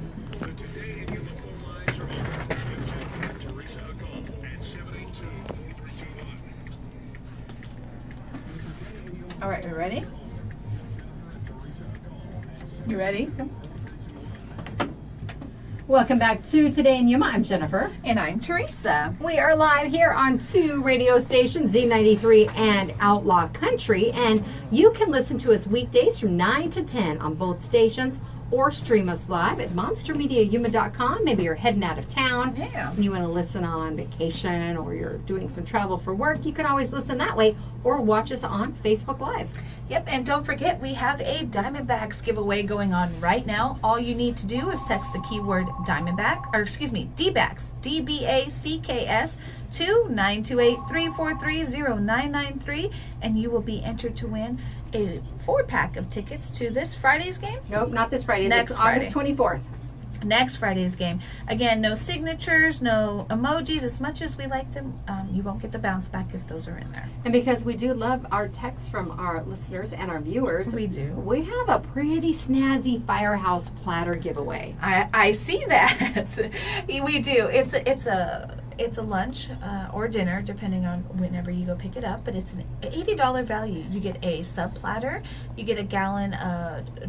All right, you ready? You ready? Welcome back to Today in Yuma. I'm Jennifer. And I'm Teresa. We are live here on 2 radio stations, Z93 and Outlaw Country, and you can listen to us weekdays from 9 to 10 on both stations, or stream us live at monstermediayuma.com. Maybe you're heading out of town. Yeah. And you want to listen on vacation, or you're doing some travel for work. You can always listen that way, or watch us on Facebook Live. Yep, and don't forget, we have a Diamondbacks giveaway going on right now. All you need to do is text the keyword Diamondback, or excuse me, D-Backs, D-B-A-C-K-S, to 928-343-0993, and you will be entered to win a 4-pack of tickets to this Friday's game. Nope, not this Friday. Next It's August 24th. Next Friday's game. Again, no signatures, no emojis. As much as we like them, you won't get the bounce back if those are in there. And because we do love our texts from our listeners and our viewers, We do. we have a pretty snazzy Firehouse platter giveaway. I see that. We do. It's a lunch or dinner, depending on whenever you go pick it up, but it's an $80 value. You get a sub platter, you get a gallon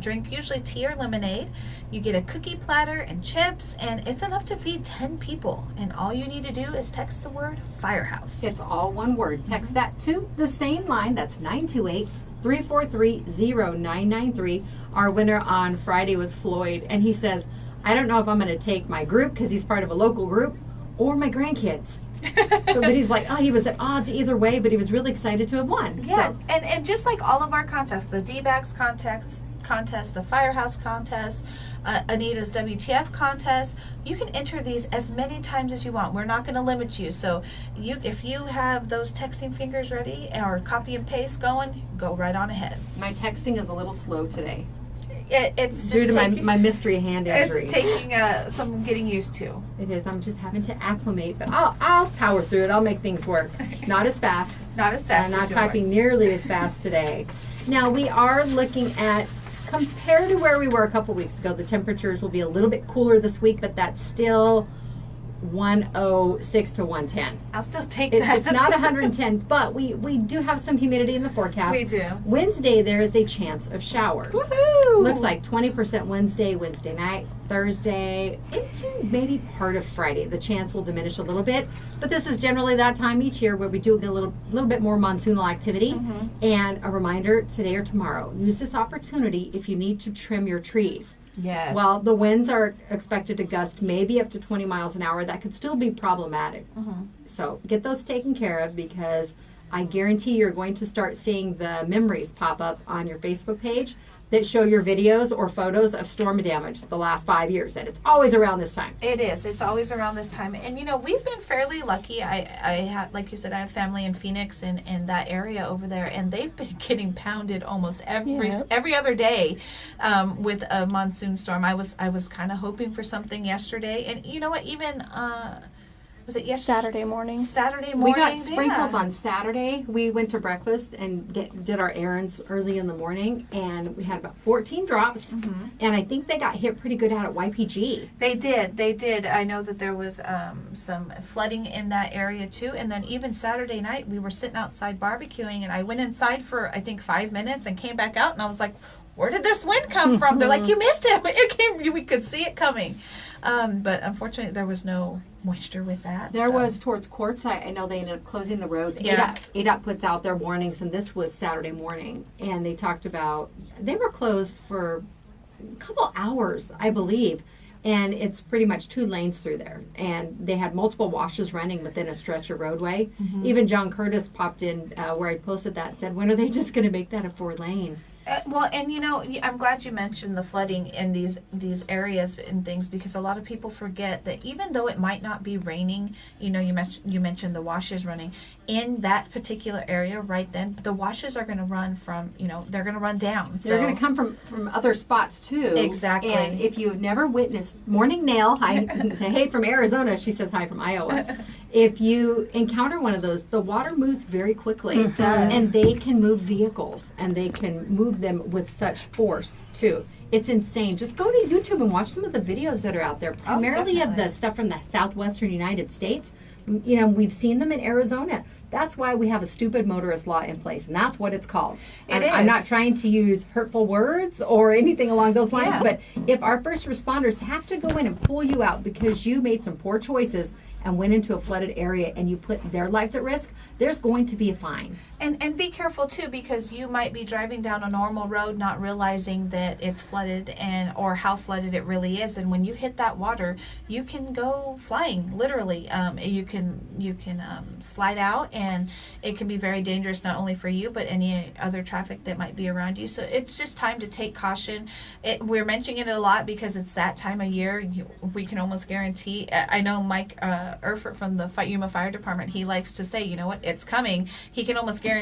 drink, usually tea or lemonade, you get a cookie platter and chips, and it's enough to feed 10 people. And all you need to do is text the word Firehouse. It's all one word. Text that to the same line. That's 928-343-0993. Our winner on Friday was Floyd, and he says, I don't know if I'm going to take my group because he's part of a local group, or my grandkids. So, but he's like, he was at odds either way, but he was really excited to have won. Yeah, So, and just like all of our contests, the D-Backs contest, the Firehouse contest, Anita's WTF contest, you can enter these as many times as you want. We're not going to limit you. So if you have those texting fingers ready or copy and paste going, go right on ahead. my texting is a little slow today It's due just to my mystery hand injury. It's taking some getting used to. It is. I'm just having to acclimate, but I'll power through it. I'll make things work. Not as fast. Not as fast. I'm but not doing typing nearly as fast today. Now, we are looking at, compared to where we were a couple weeks ago, the temperatures will be a little bit cooler this week, but that's still 106 to 110. I'll still take that. It's not 110, but we do have some humidity in the forecast. We do. Wednesday, there is a chance of showers. Woohoo! Looks like 20% Wednesday night, Thursday, into maybe part of Friday. The chance will diminish a little bit, but this is generally that time each year where we do get a little bit more monsoonal activity. Mm-hmm. And a reminder, today or tomorrow, use this opportunity if you need to trim your trees. Yes. While the winds are expected to gust maybe up to 20 miles an hour, that could still be problematic. Mm-hmm. So get those taken care of, because I guarantee you're going to start seeing the memories pop up on your Facebook page that show your videos or photos of storm damage the last 5 years. And it's always around this time. It is. It's always around this time. And, we've been fairly lucky. I have, like you said, I have family in Phoenix and in that area over there, and they've been getting pounded almost every other day with a monsoon storm. I was kind of hoping for something yesterday. And you know what? Even, was it yesterday? Saturday morning. We got sprinkles yeah. on Saturday. We went to breakfast and did our errands early in the morning, and we had about 14 drops. Mm-hmm. And I think they got hit pretty good out at YPG. They did. I know that there was some flooding in that area too. And then even Saturday night, we were sitting outside barbecuing, and I went inside for, I think, 5 minutes and came back out, and I was like, where did this wind come from? They're like, you missed it. We could see it coming. But unfortunately, there was no moisture with that. There was towards Quartzsite. I know they ended up closing the roads. Yeah. ADOT puts out their warnings, and this was Saturday morning. And they talked about, they were closed for a couple hours, I believe. And it's pretty much 2 lanes through there. And they had multiple washes running within a stretch of roadway. Mm-hmm. Even John Curtis popped in where I posted that and said, when are they just going to make that a 4-lane? Well, and I'm glad you mentioned the flooding in these areas and things, because a lot of people forget that even though it might not be raining, you mentioned the washes running in that particular area right then, the washes are going to run from, they're going to run down. So. They're going to come from other spots too. Exactly. And if you've never witnessed Morning Nail, hi, hey from Arizona, she says hi from Iowa. If you encounter one of those, the water moves very quickly. It does. And they can move vehicles, and they can move them with such force too. It's insane. Just go to YouTube and watch some of the videos that are out there, primarily of the stuff from the southwestern United States. We've seen them in Arizona. That's why we have a stupid motorist law in place, and that's what it's called. is. I'm not trying to use hurtful words or anything along those lines, Yeah. but if our first responders have to go in and pull you out because you made some poor choices and went into a flooded area and you put their lives at risk, there's going to be a fine. And be careful too, because you might be driving down a normal road not realizing that it's flooded or how flooded it really is. And when you hit that water, you can go flying, literally. You can slide out, and it can be very dangerous not only for you but any other traffic that might be around you. So it's just time to take caution. We're mentioning it a lot because it's that time of year. We can almost guarantee. I know Mike Erfurt from the Yuma Fire Department. He likes to say, you know what, it's coming. He can almost guarantee,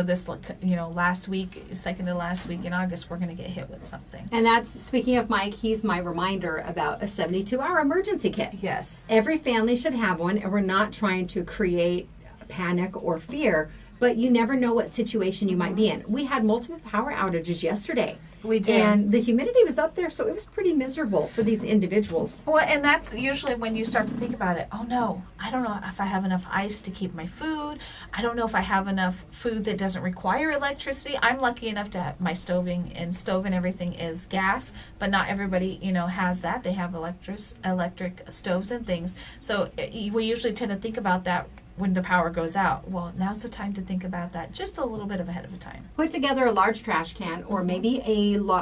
this, last week, second to last week in August, we're going to get hit with something. And that's, speaking of Mike, he's my reminder about a 72-hour emergency kit. Yes. Every family should have one, and we're not trying to create panic or fear, but you never know what situation you might be in. We had multiple power outages yesterday. We did. And the humidity was up there, so it was pretty miserable for these individuals. Well, and that's usually when you start to think about it. Oh no, I don't know if I have enough ice to keep my food. I don't know if I have enough food that doesn't require electricity. I'm lucky enough to have my stove and everything is gas, but not everybody, has that. They have electric stoves and things. So we usually tend to think about that when the power goes out. Well, now's the time to think about that just a little bit ahead of time. Put together a large trash can, or maybe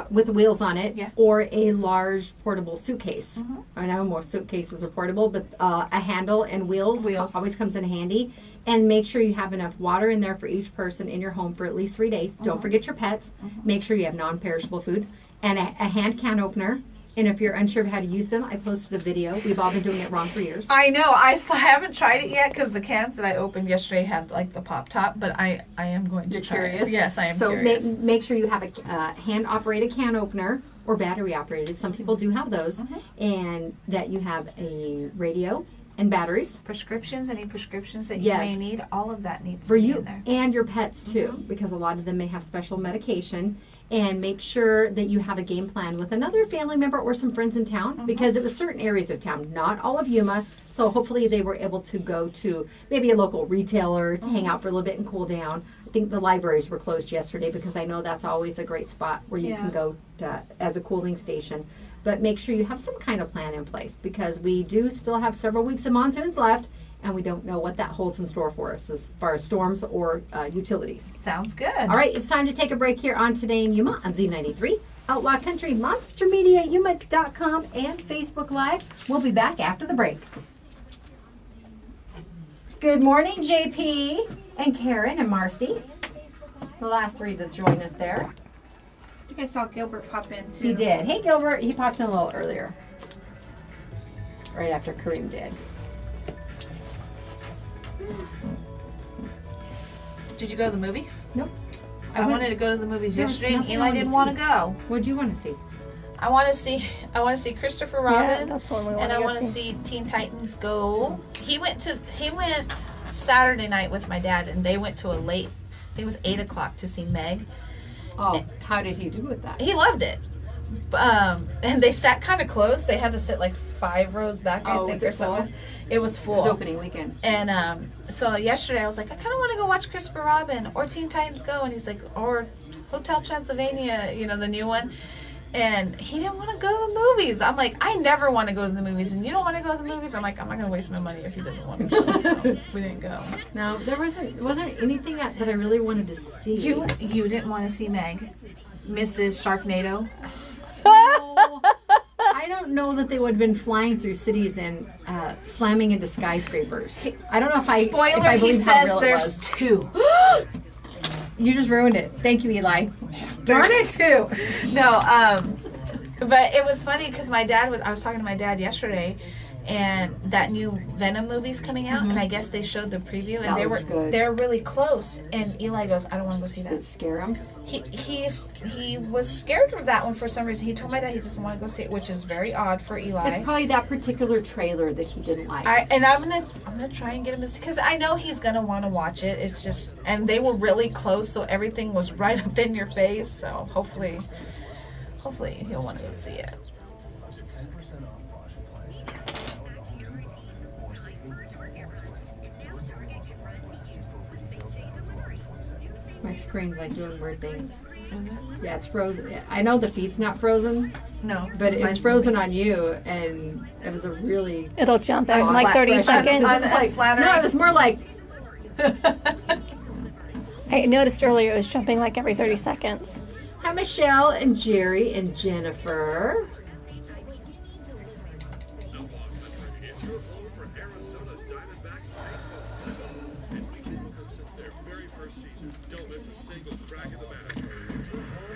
with wheels on it, Yeah. or a large portable suitcase. I know most suitcases are portable, but a handle and wheels always comes in handy. And make sure you have enough water in there for each person in your home for at least 3 days. Don't forget your pets. Make sure you have non-perishable food and a hand can opener. And if you're unsure of how to use them, I posted a video. We've all been doing it wrong for years. I know. I haven't tried it yet because the cans that I opened yesterday had like the pop top, but I am going to You're try curious? it. Yes, I am so curious. make sure you have a hand-operated can opener or battery-operated. Some people do have those. And that you have a radio and batteries. Any prescriptions that you Yes. may need, all of that needs For to be you in there. and your pets too, because a lot of them may have special medication. And make sure that you have a game plan with another family member or some friends in town, because it was certain areas of town, not all of Yuma. So hopefully they were able to go to maybe a local retailer to hang out for a little bit and cool down. I think the libraries were closed yesterday, because I know that's always a great spot where you can go to, as a cooling station. But make sure you have some kind of plan in place, because we do still have several weeks of monsoons left, and we don't know what that holds in store for us as far as storms or utilities. Sounds good. All right, it's time to take a break here on Today in Yuma on Z93, Outlaw Country, Monster Media, Yuma.com, and Facebook Live. We'll be back after the break. Good morning, JP and Karen and Marcy. The last three to join us there. I think I saw Gilbert pop in too. He did. Hey, Gilbert. He popped in a little earlier. Right after Kareem did. Did you go to the movies? Nope. I wanted to go to the movies There was yesterday, and nothing Eli on to didn't want to see. go. What do you want to see? I want to see Christopher Robin, that's the one we want and I to go want to see. see Teen Titans Go. He went Saturday night with my dad, and they went to I think it was 8 o'clock to see Meg. Oh, how did he do with that? He loved it. And they sat kind of close. They had to sit like 5 rows back, I think, was it or something. full? It was It full. was opening weekend. And so yesterday I was like, I kind of want to go watch Christopher Robin or Teen Titans Go. And he's like, or Hotel Transylvania, the new one. And he didn't want to go to the movies. I'm like, I never want to go to the movies. And you don't want to go to the movies? I'm like, I'm not going to waste my money if he doesn't want to go. So we didn't go. No, there wasn't anything that I really wanted to see. You didn't want to see Meg? Mrs. Sharknado? No, I don't know that they would have been flying through cities and slamming into skyscrapers. I don't know if I. Spoiler, if I he believe how says real it there's was. 2. You just ruined it. Thank you, Eli. Darn it, 2. No, but it was funny because I was talking to my dad yesterday, and that new Venom movie's coming out, and I guess they showed the preview, and That looks good. they're really close. And Eli goes, I don't want to go see Did it that. scare him? He was scared of that one for some reason. He told my dad he doesn't want to go see it, which is very odd for Eli. It's probably that particular trailer that he didn't like. I'm gonna try and get him because I know he's gonna want to watch it. It's just, and they were really close, so everything was right up in your face. So hopefully he'll want to go see it. My screen's like doing weird things. Yeah, it's frozen. I know the feet's not frozen, No, but mine's it's frozen on you, and it was a really It'll jump in odd like 30 expression. seconds. It was like, no, it was more like, I noticed earlier it was jumping like every 30 seconds. hi, Michelle and Jerry and Jennifer. It's your home for Arizona Diamondbacks baseball. And we've been with them since their very first season. Don't miss a single crack in the bat.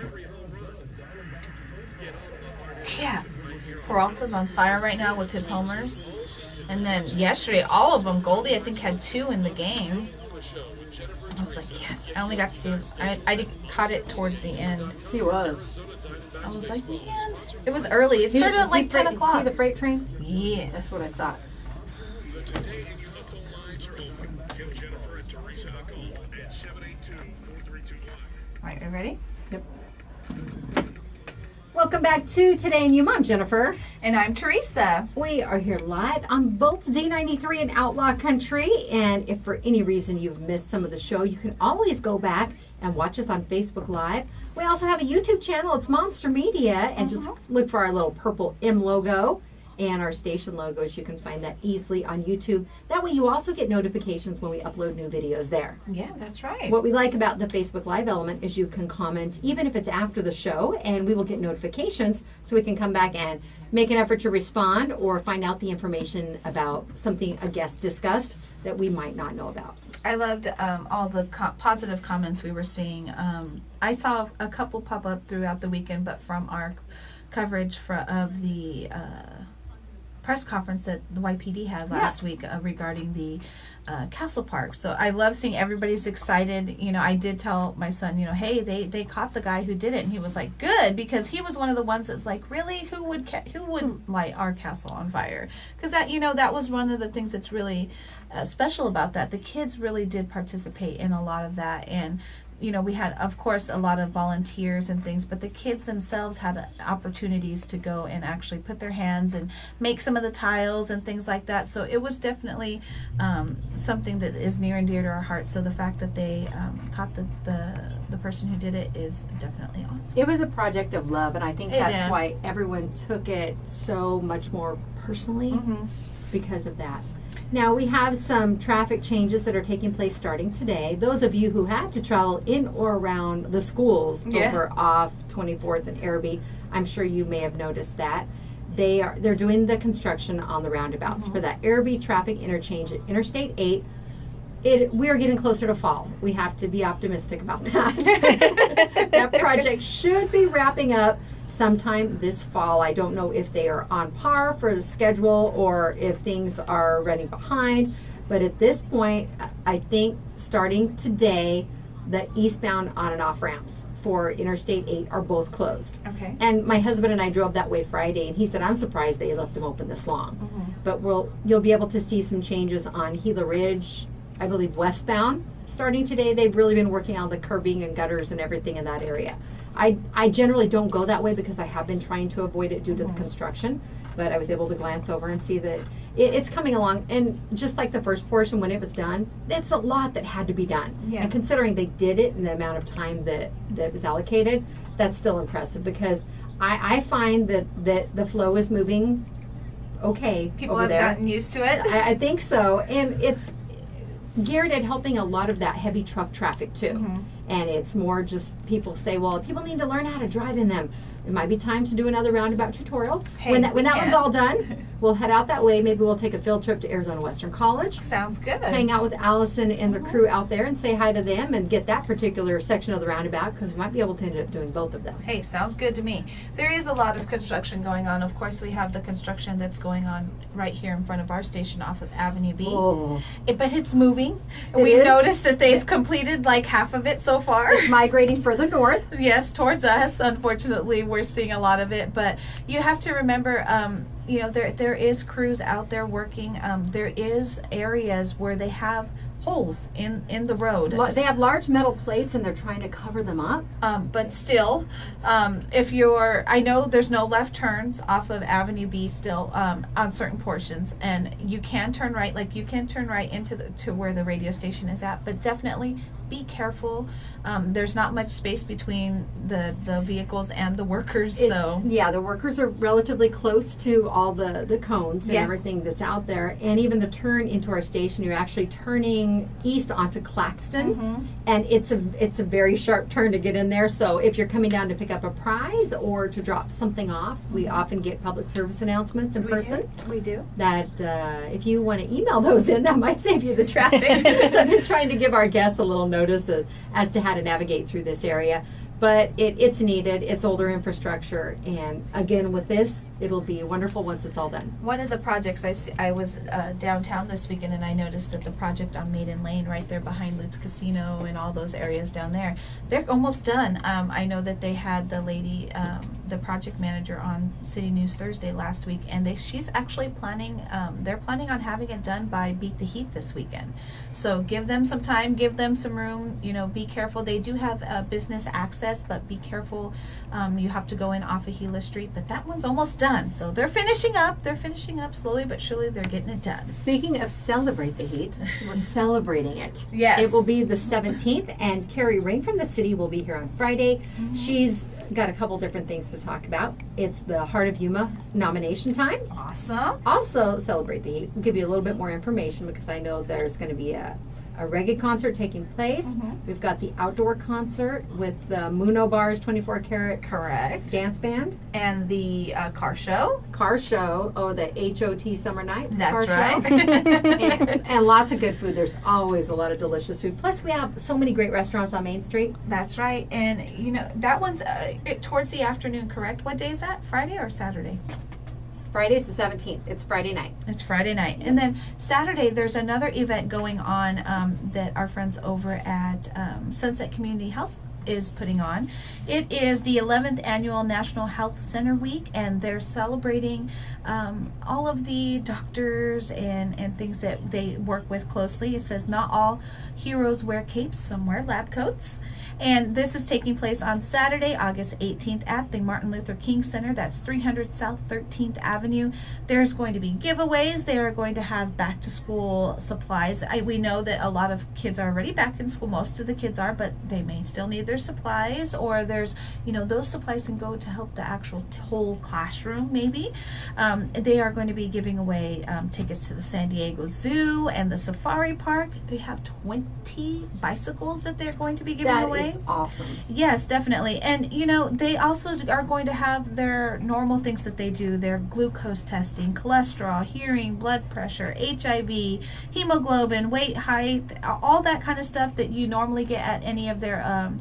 Every home run. Get all of the hard Yeah. Peralta's on fire right now with his homers. And then yesterday, all of them, Goldie, I think, had 2 in the game. I was like, yes. I only got to see it. I caught it towards the end. He was. I was like, man. It was early. It started at like 10 See o'clock. the freight train? Yeah. That's what I thought. The Today In Yuma phone lines are open. Give Jennifer and Teresa a call at 782-4321. All right, are you ready? Yep. Welcome back to Today in Yuma. I'm Jennifer. And I'm Teresa. We are here live on both Z93 and Outlaw Country. And if for any reason you've missed some of the show, you can always go back and watch us on Facebook Live. We also have a YouTube channel. It's Monster Media. And just look for our little purple M logo and our station logos. You can find that easily on YouTube. That way you also get notifications when we upload new videos there. Yeah, that's right. What we like about the Facebook Live element is you can comment even if it's after the show, and we will get notifications so we can come back and make an effort to respond or find out the information about something a guest discussed that we might not know about. I loved all the positive comments we were seeing. I saw a couple pop up throughout the weekend, but from our coverage of the press conference that the YPD had last week regarding the Castle Park. So I love seeing everybody's excited. You know, I did tell my son, you know, hey, they caught the guy who did it, and he was like, good, because he was one of the ones that's like, really, who would light our castle on fire? Because that, you know, that was one of the things that's really special about that. The kids really did participate in a lot of that, and you know, we had, of course, a lot of volunteers and things, but the kids themselves had opportunities to go and actually put their hands and make some of the tiles and things like that. So it was definitely something that is near and dear to our hearts. So the fact that they caught the person who did it is definitely awesome. It was a project of love, and I think that's Yeah. why everyone took it so much more personally because of that. Now, we have some traffic changes that are taking place starting today. Those of you who had to travel in or around the schools over off 24th and Araby, I'm sure you may have noticed that. They're doing the construction on the roundabouts for that Araby traffic interchange at Interstate 8. We are getting closer to fall. We have to be optimistic about that. That project should be wrapping up sometime this fall. I don't know if they are on par for the schedule or if things are running behind, but at this point, I think starting today, the eastbound on and off ramps for Interstate 8 are both closed. Okay. And my husband and I drove that way Friday, and he said, I'm surprised they left them open this long. But you'll be able to see some changes on Gila Ridge, I believe westbound. Starting today, they've really been working on the curbing and gutters and everything in that area. I generally don't go that way because I have been trying to avoid it due to the construction, but I was able to glance over and see that it's coming along. And just like the first portion, when it was done, it's a lot that had to be done. Yeah. And considering they did it in the amount of time that was allocated, that's still impressive because I find that the flow is moving okay People over have there. gotten used to it. I think so, and it's geared at helping a lot of that heavy truck traffic too. And it's more just people say, well, people need to learn how to drive in them. It might be time to do another roundabout tutorial. Hey, when that we one's can. all done, we'll head out that way. Maybe we'll take a field trip to Arizona Western College, Sounds good. hang out with Allison and the crew out there and say hi to them and get that particular section of the roundabout because we might be able to end up doing both of them. Hey, sounds good to me. There is a lot of construction going on. Of course, we have the construction that's going on right here in front of our station off of Avenue B. Oh, But it's moving. It We've is? noticed that they've completed like half of it so far. it's migrating further north. Yes, towards us. Unfortunately, we're seeing a lot of it. But you have to remember, you know, there is crews out there working. There is areas where they have holes in the road. They have large metal plates and they're trying to cover them up. But still, I know there's no left turns off of Avenue B still on certain portions, and you can turn right, like you can turn right to where the radio station is at, but definitely be careful. There's not much space between the vehicles and the workers, Yeah, the workers are relatively close to all the cones and Yeah. everything that's out there, and even the turn into our station, you're actually turning east onto Claxton, and it's a very sharp turn to get in there. So if you're coming down to pick up a prize or to drop something off, we often get public service announcements in person. We do. That if you want to email those in, that might save you the traffic. So I've been trying to give our guests a little notice as to how to navigate through this area. But it's needed. It's older infrastructure. And again, with this, it'll be wonderful once it's all done. One of the projects I was downtown this weekend, and I noticed that the project on Maiden Lane right there behind Lutz Casino and all those areas down there, they're almost done. I know that they had the lady, the project manager on City News Thursday last week, and she's actually planning, they're planning on having it done by Beat the Heat this weekend. So give them some time, give them some room, be careful. They do have business access, but be careful. You have to go in off of Gila Street, but that one's almost done. So they're finishing up slowly but surely. They're getting it done. Speaking of celebrate the heat, we're celebrating it. Yes. It will be the 17th, and Carrie Ring from the city will be here on Friday. She's got a couple different things to talk about. It's the Heart of Yuma nomination time. Awesome. Also, celebrate the heat. We'll give you a little bit more information because I know there's going to be a reggae concert taking place. We've got the outdoor concert with the Muno Bar's 24 Karat Correct. Dance Band. And the car show. Car show. Oh, the HOT Summer Nights car That's right. show. and lots of good food. There's always a lot of delicious food. Plus, we have so many great restaurants on Main Street. That's right. And, that one's towards the afternoon, correct? What day is that? Friday or Saturday? Friday's the 17th. It's Friday night. It's Friday night. And then Saturday, there's another event going on that our friends over at Sunset Community Health is putting on. It is the 11th annual National Health Center Week, and they're celebrating all of the doctors and things that they work with closely. It says not all heroes wear capes, some wear lab coats. And this is taking place on Saturday, August 18th at the Martin Luther King Center. That's 300 South 13th Avenue. There's going to be giveaways. They are going to have back to school supplies. We know that a lot of kids are already back in school. Most of the kids are, but they may still need their supplies, or there's, those supplies can go to help the actual whole classroom maybe. They are going to be giving away tickets to the San Diego Zoo and the Safari Park. They have 20 bicycles that they're going to be giving away. That is awesome. Yes, definitely. And, they also are going to have their normal things that they do, their glucose testing, cholesterol, hearing, blood pressure, HIV, hemoglobin, weight, height, all that kind of stuff that you normally get at any of their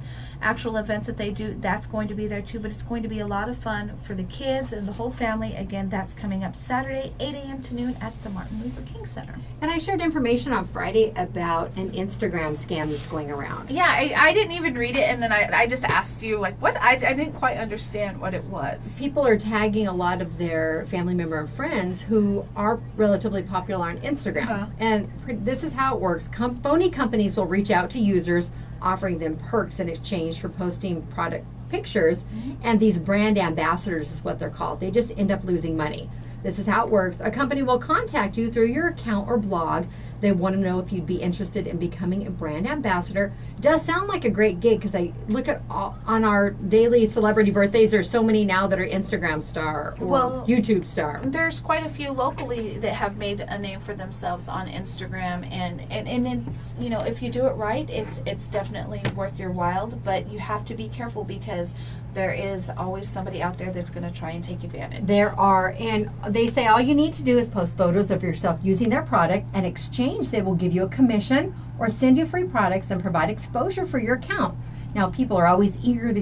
actual events that they do. That's going to be there too, but it's going to be a lot of fun for the kids and the whole family. Again, that's coming up Saturday, 8 a.m. to noon at the Martin Luther King Center. And I shared information on Friday about an Instagram scam that's going around. Yeah, I didn't even read it, and then I just asked you, like, what? I didn't quite understand what it was. People are tagging a lot of their family member and friends who are relatively popular on Instagram. And this is how it works. Phony companies will reach out to users offering them perks in exchange for posting product pictures, and these brand ambassadors is what they're called. They just end up losing money. This is how it works. A company will contact you through your account or blog. They want to know if you'd be interested in becoming a brand ambassador. It does sound like a great gig because I look at on our daily celebrity birthdays, there's so many now that are Instagram star or YouTube star. There's quite a few locally that have made a name for themselves on Instagram, and it's, if you do it right, it's definitely worth your while, but you have to be careful because there is always somebody out there that's going to try and take advantage. There are, and they say all you need to do is post photos of yourself using their product. In exchange, they will give you a commission or send you free products and provide exposure for your account. Now, people are always eager to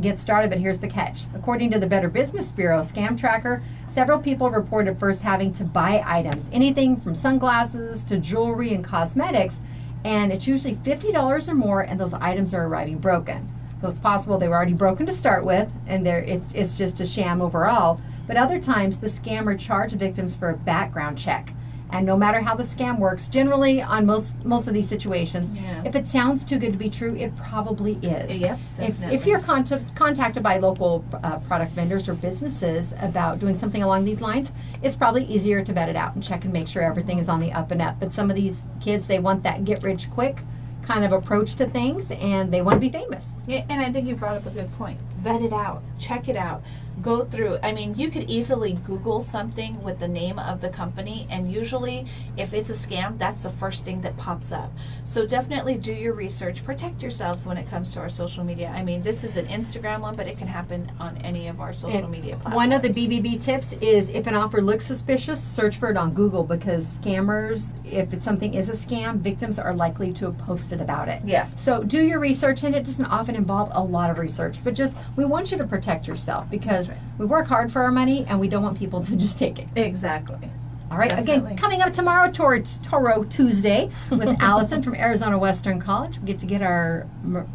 get started, but here's the catch. According to the Better Business Bureau Scam Tracker, several people reported first having to buy items, anything from sunglasses to jewelry and cosmetics, and it's usually $50 or more, and those items are arriving broken. So it's possible they were already broken to start with, and it's just a sham overall. But other times, the scammer charged victims for a background check. And no matter how the scam works, generally on most of these situations, Yeah. if it sounds too good to be true, it probably is. Yep, If definitely. you're contacted by local product vendors or businesses about doing something along these lines, it's probably easier to vet it out and check and make sure everything is on the up and up. But some of these kids, they want that get rich quick kind of approach to things, and they want to be famous. Yeah, and I think you brought up a good point. Vet it out. Check it out. Go through. I mean, you could easily Google something with the name of the company, and usually if it's a scam, that's the first thing that pops up. So definitely do your research. Protect yourselves when it comes to our social media. I mean, this is an Instagram one, but it can happen on any of our social And media platforms. one of the BBB tips is if an offer looks suspicious, search for it on Google, because scammers, if it's something is a scam, victims are likely to have posted about it. Yeah. So do your research, and it doesn't often involve a lot of research, but just we want you to protect yourself, because That's right. we work hard for our money and we don't want people to just take it. Exactly. All right, Definitely. again, coming up tomorrow, Toro Tuesday with Allison from Arizona Western College. We get to get our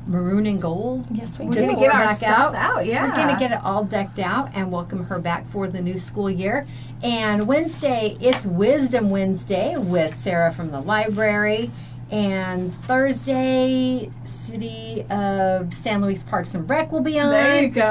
maroon and gold. Yes, we We're do. going to get our back stuff out. Yeah. We're going to get it all decked out and welcome her back for the new school year. And Wednesday, it's Wisdom Wednesday with Sarah from the library. And Thursday, City of San Luis Parks and Rec will be on. There you go.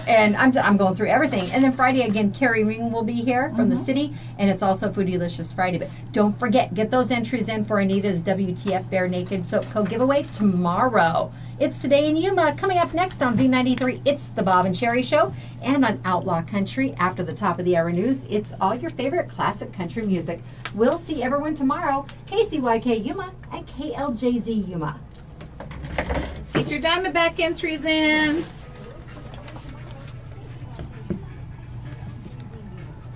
And I'm going through everything. And then Friday again, Carrie Ring will be here from the city, and it's also Foodylicious Friday. But don't forget, get those entries in for Anita's WTF Bare Naked Soap Co giveaway tomorrow. It's Today in Yuma. Coming up next on Z93, it's the Bob and Sherry Show. And on Outlaw Country, after the top of the hour news, it's all your favorite classic country music. We'll see everyone tomorrow. KCYK Yuma and KLJZ Yuma. Get your Diamondback entries in.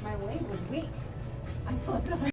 My leg was weak. I put it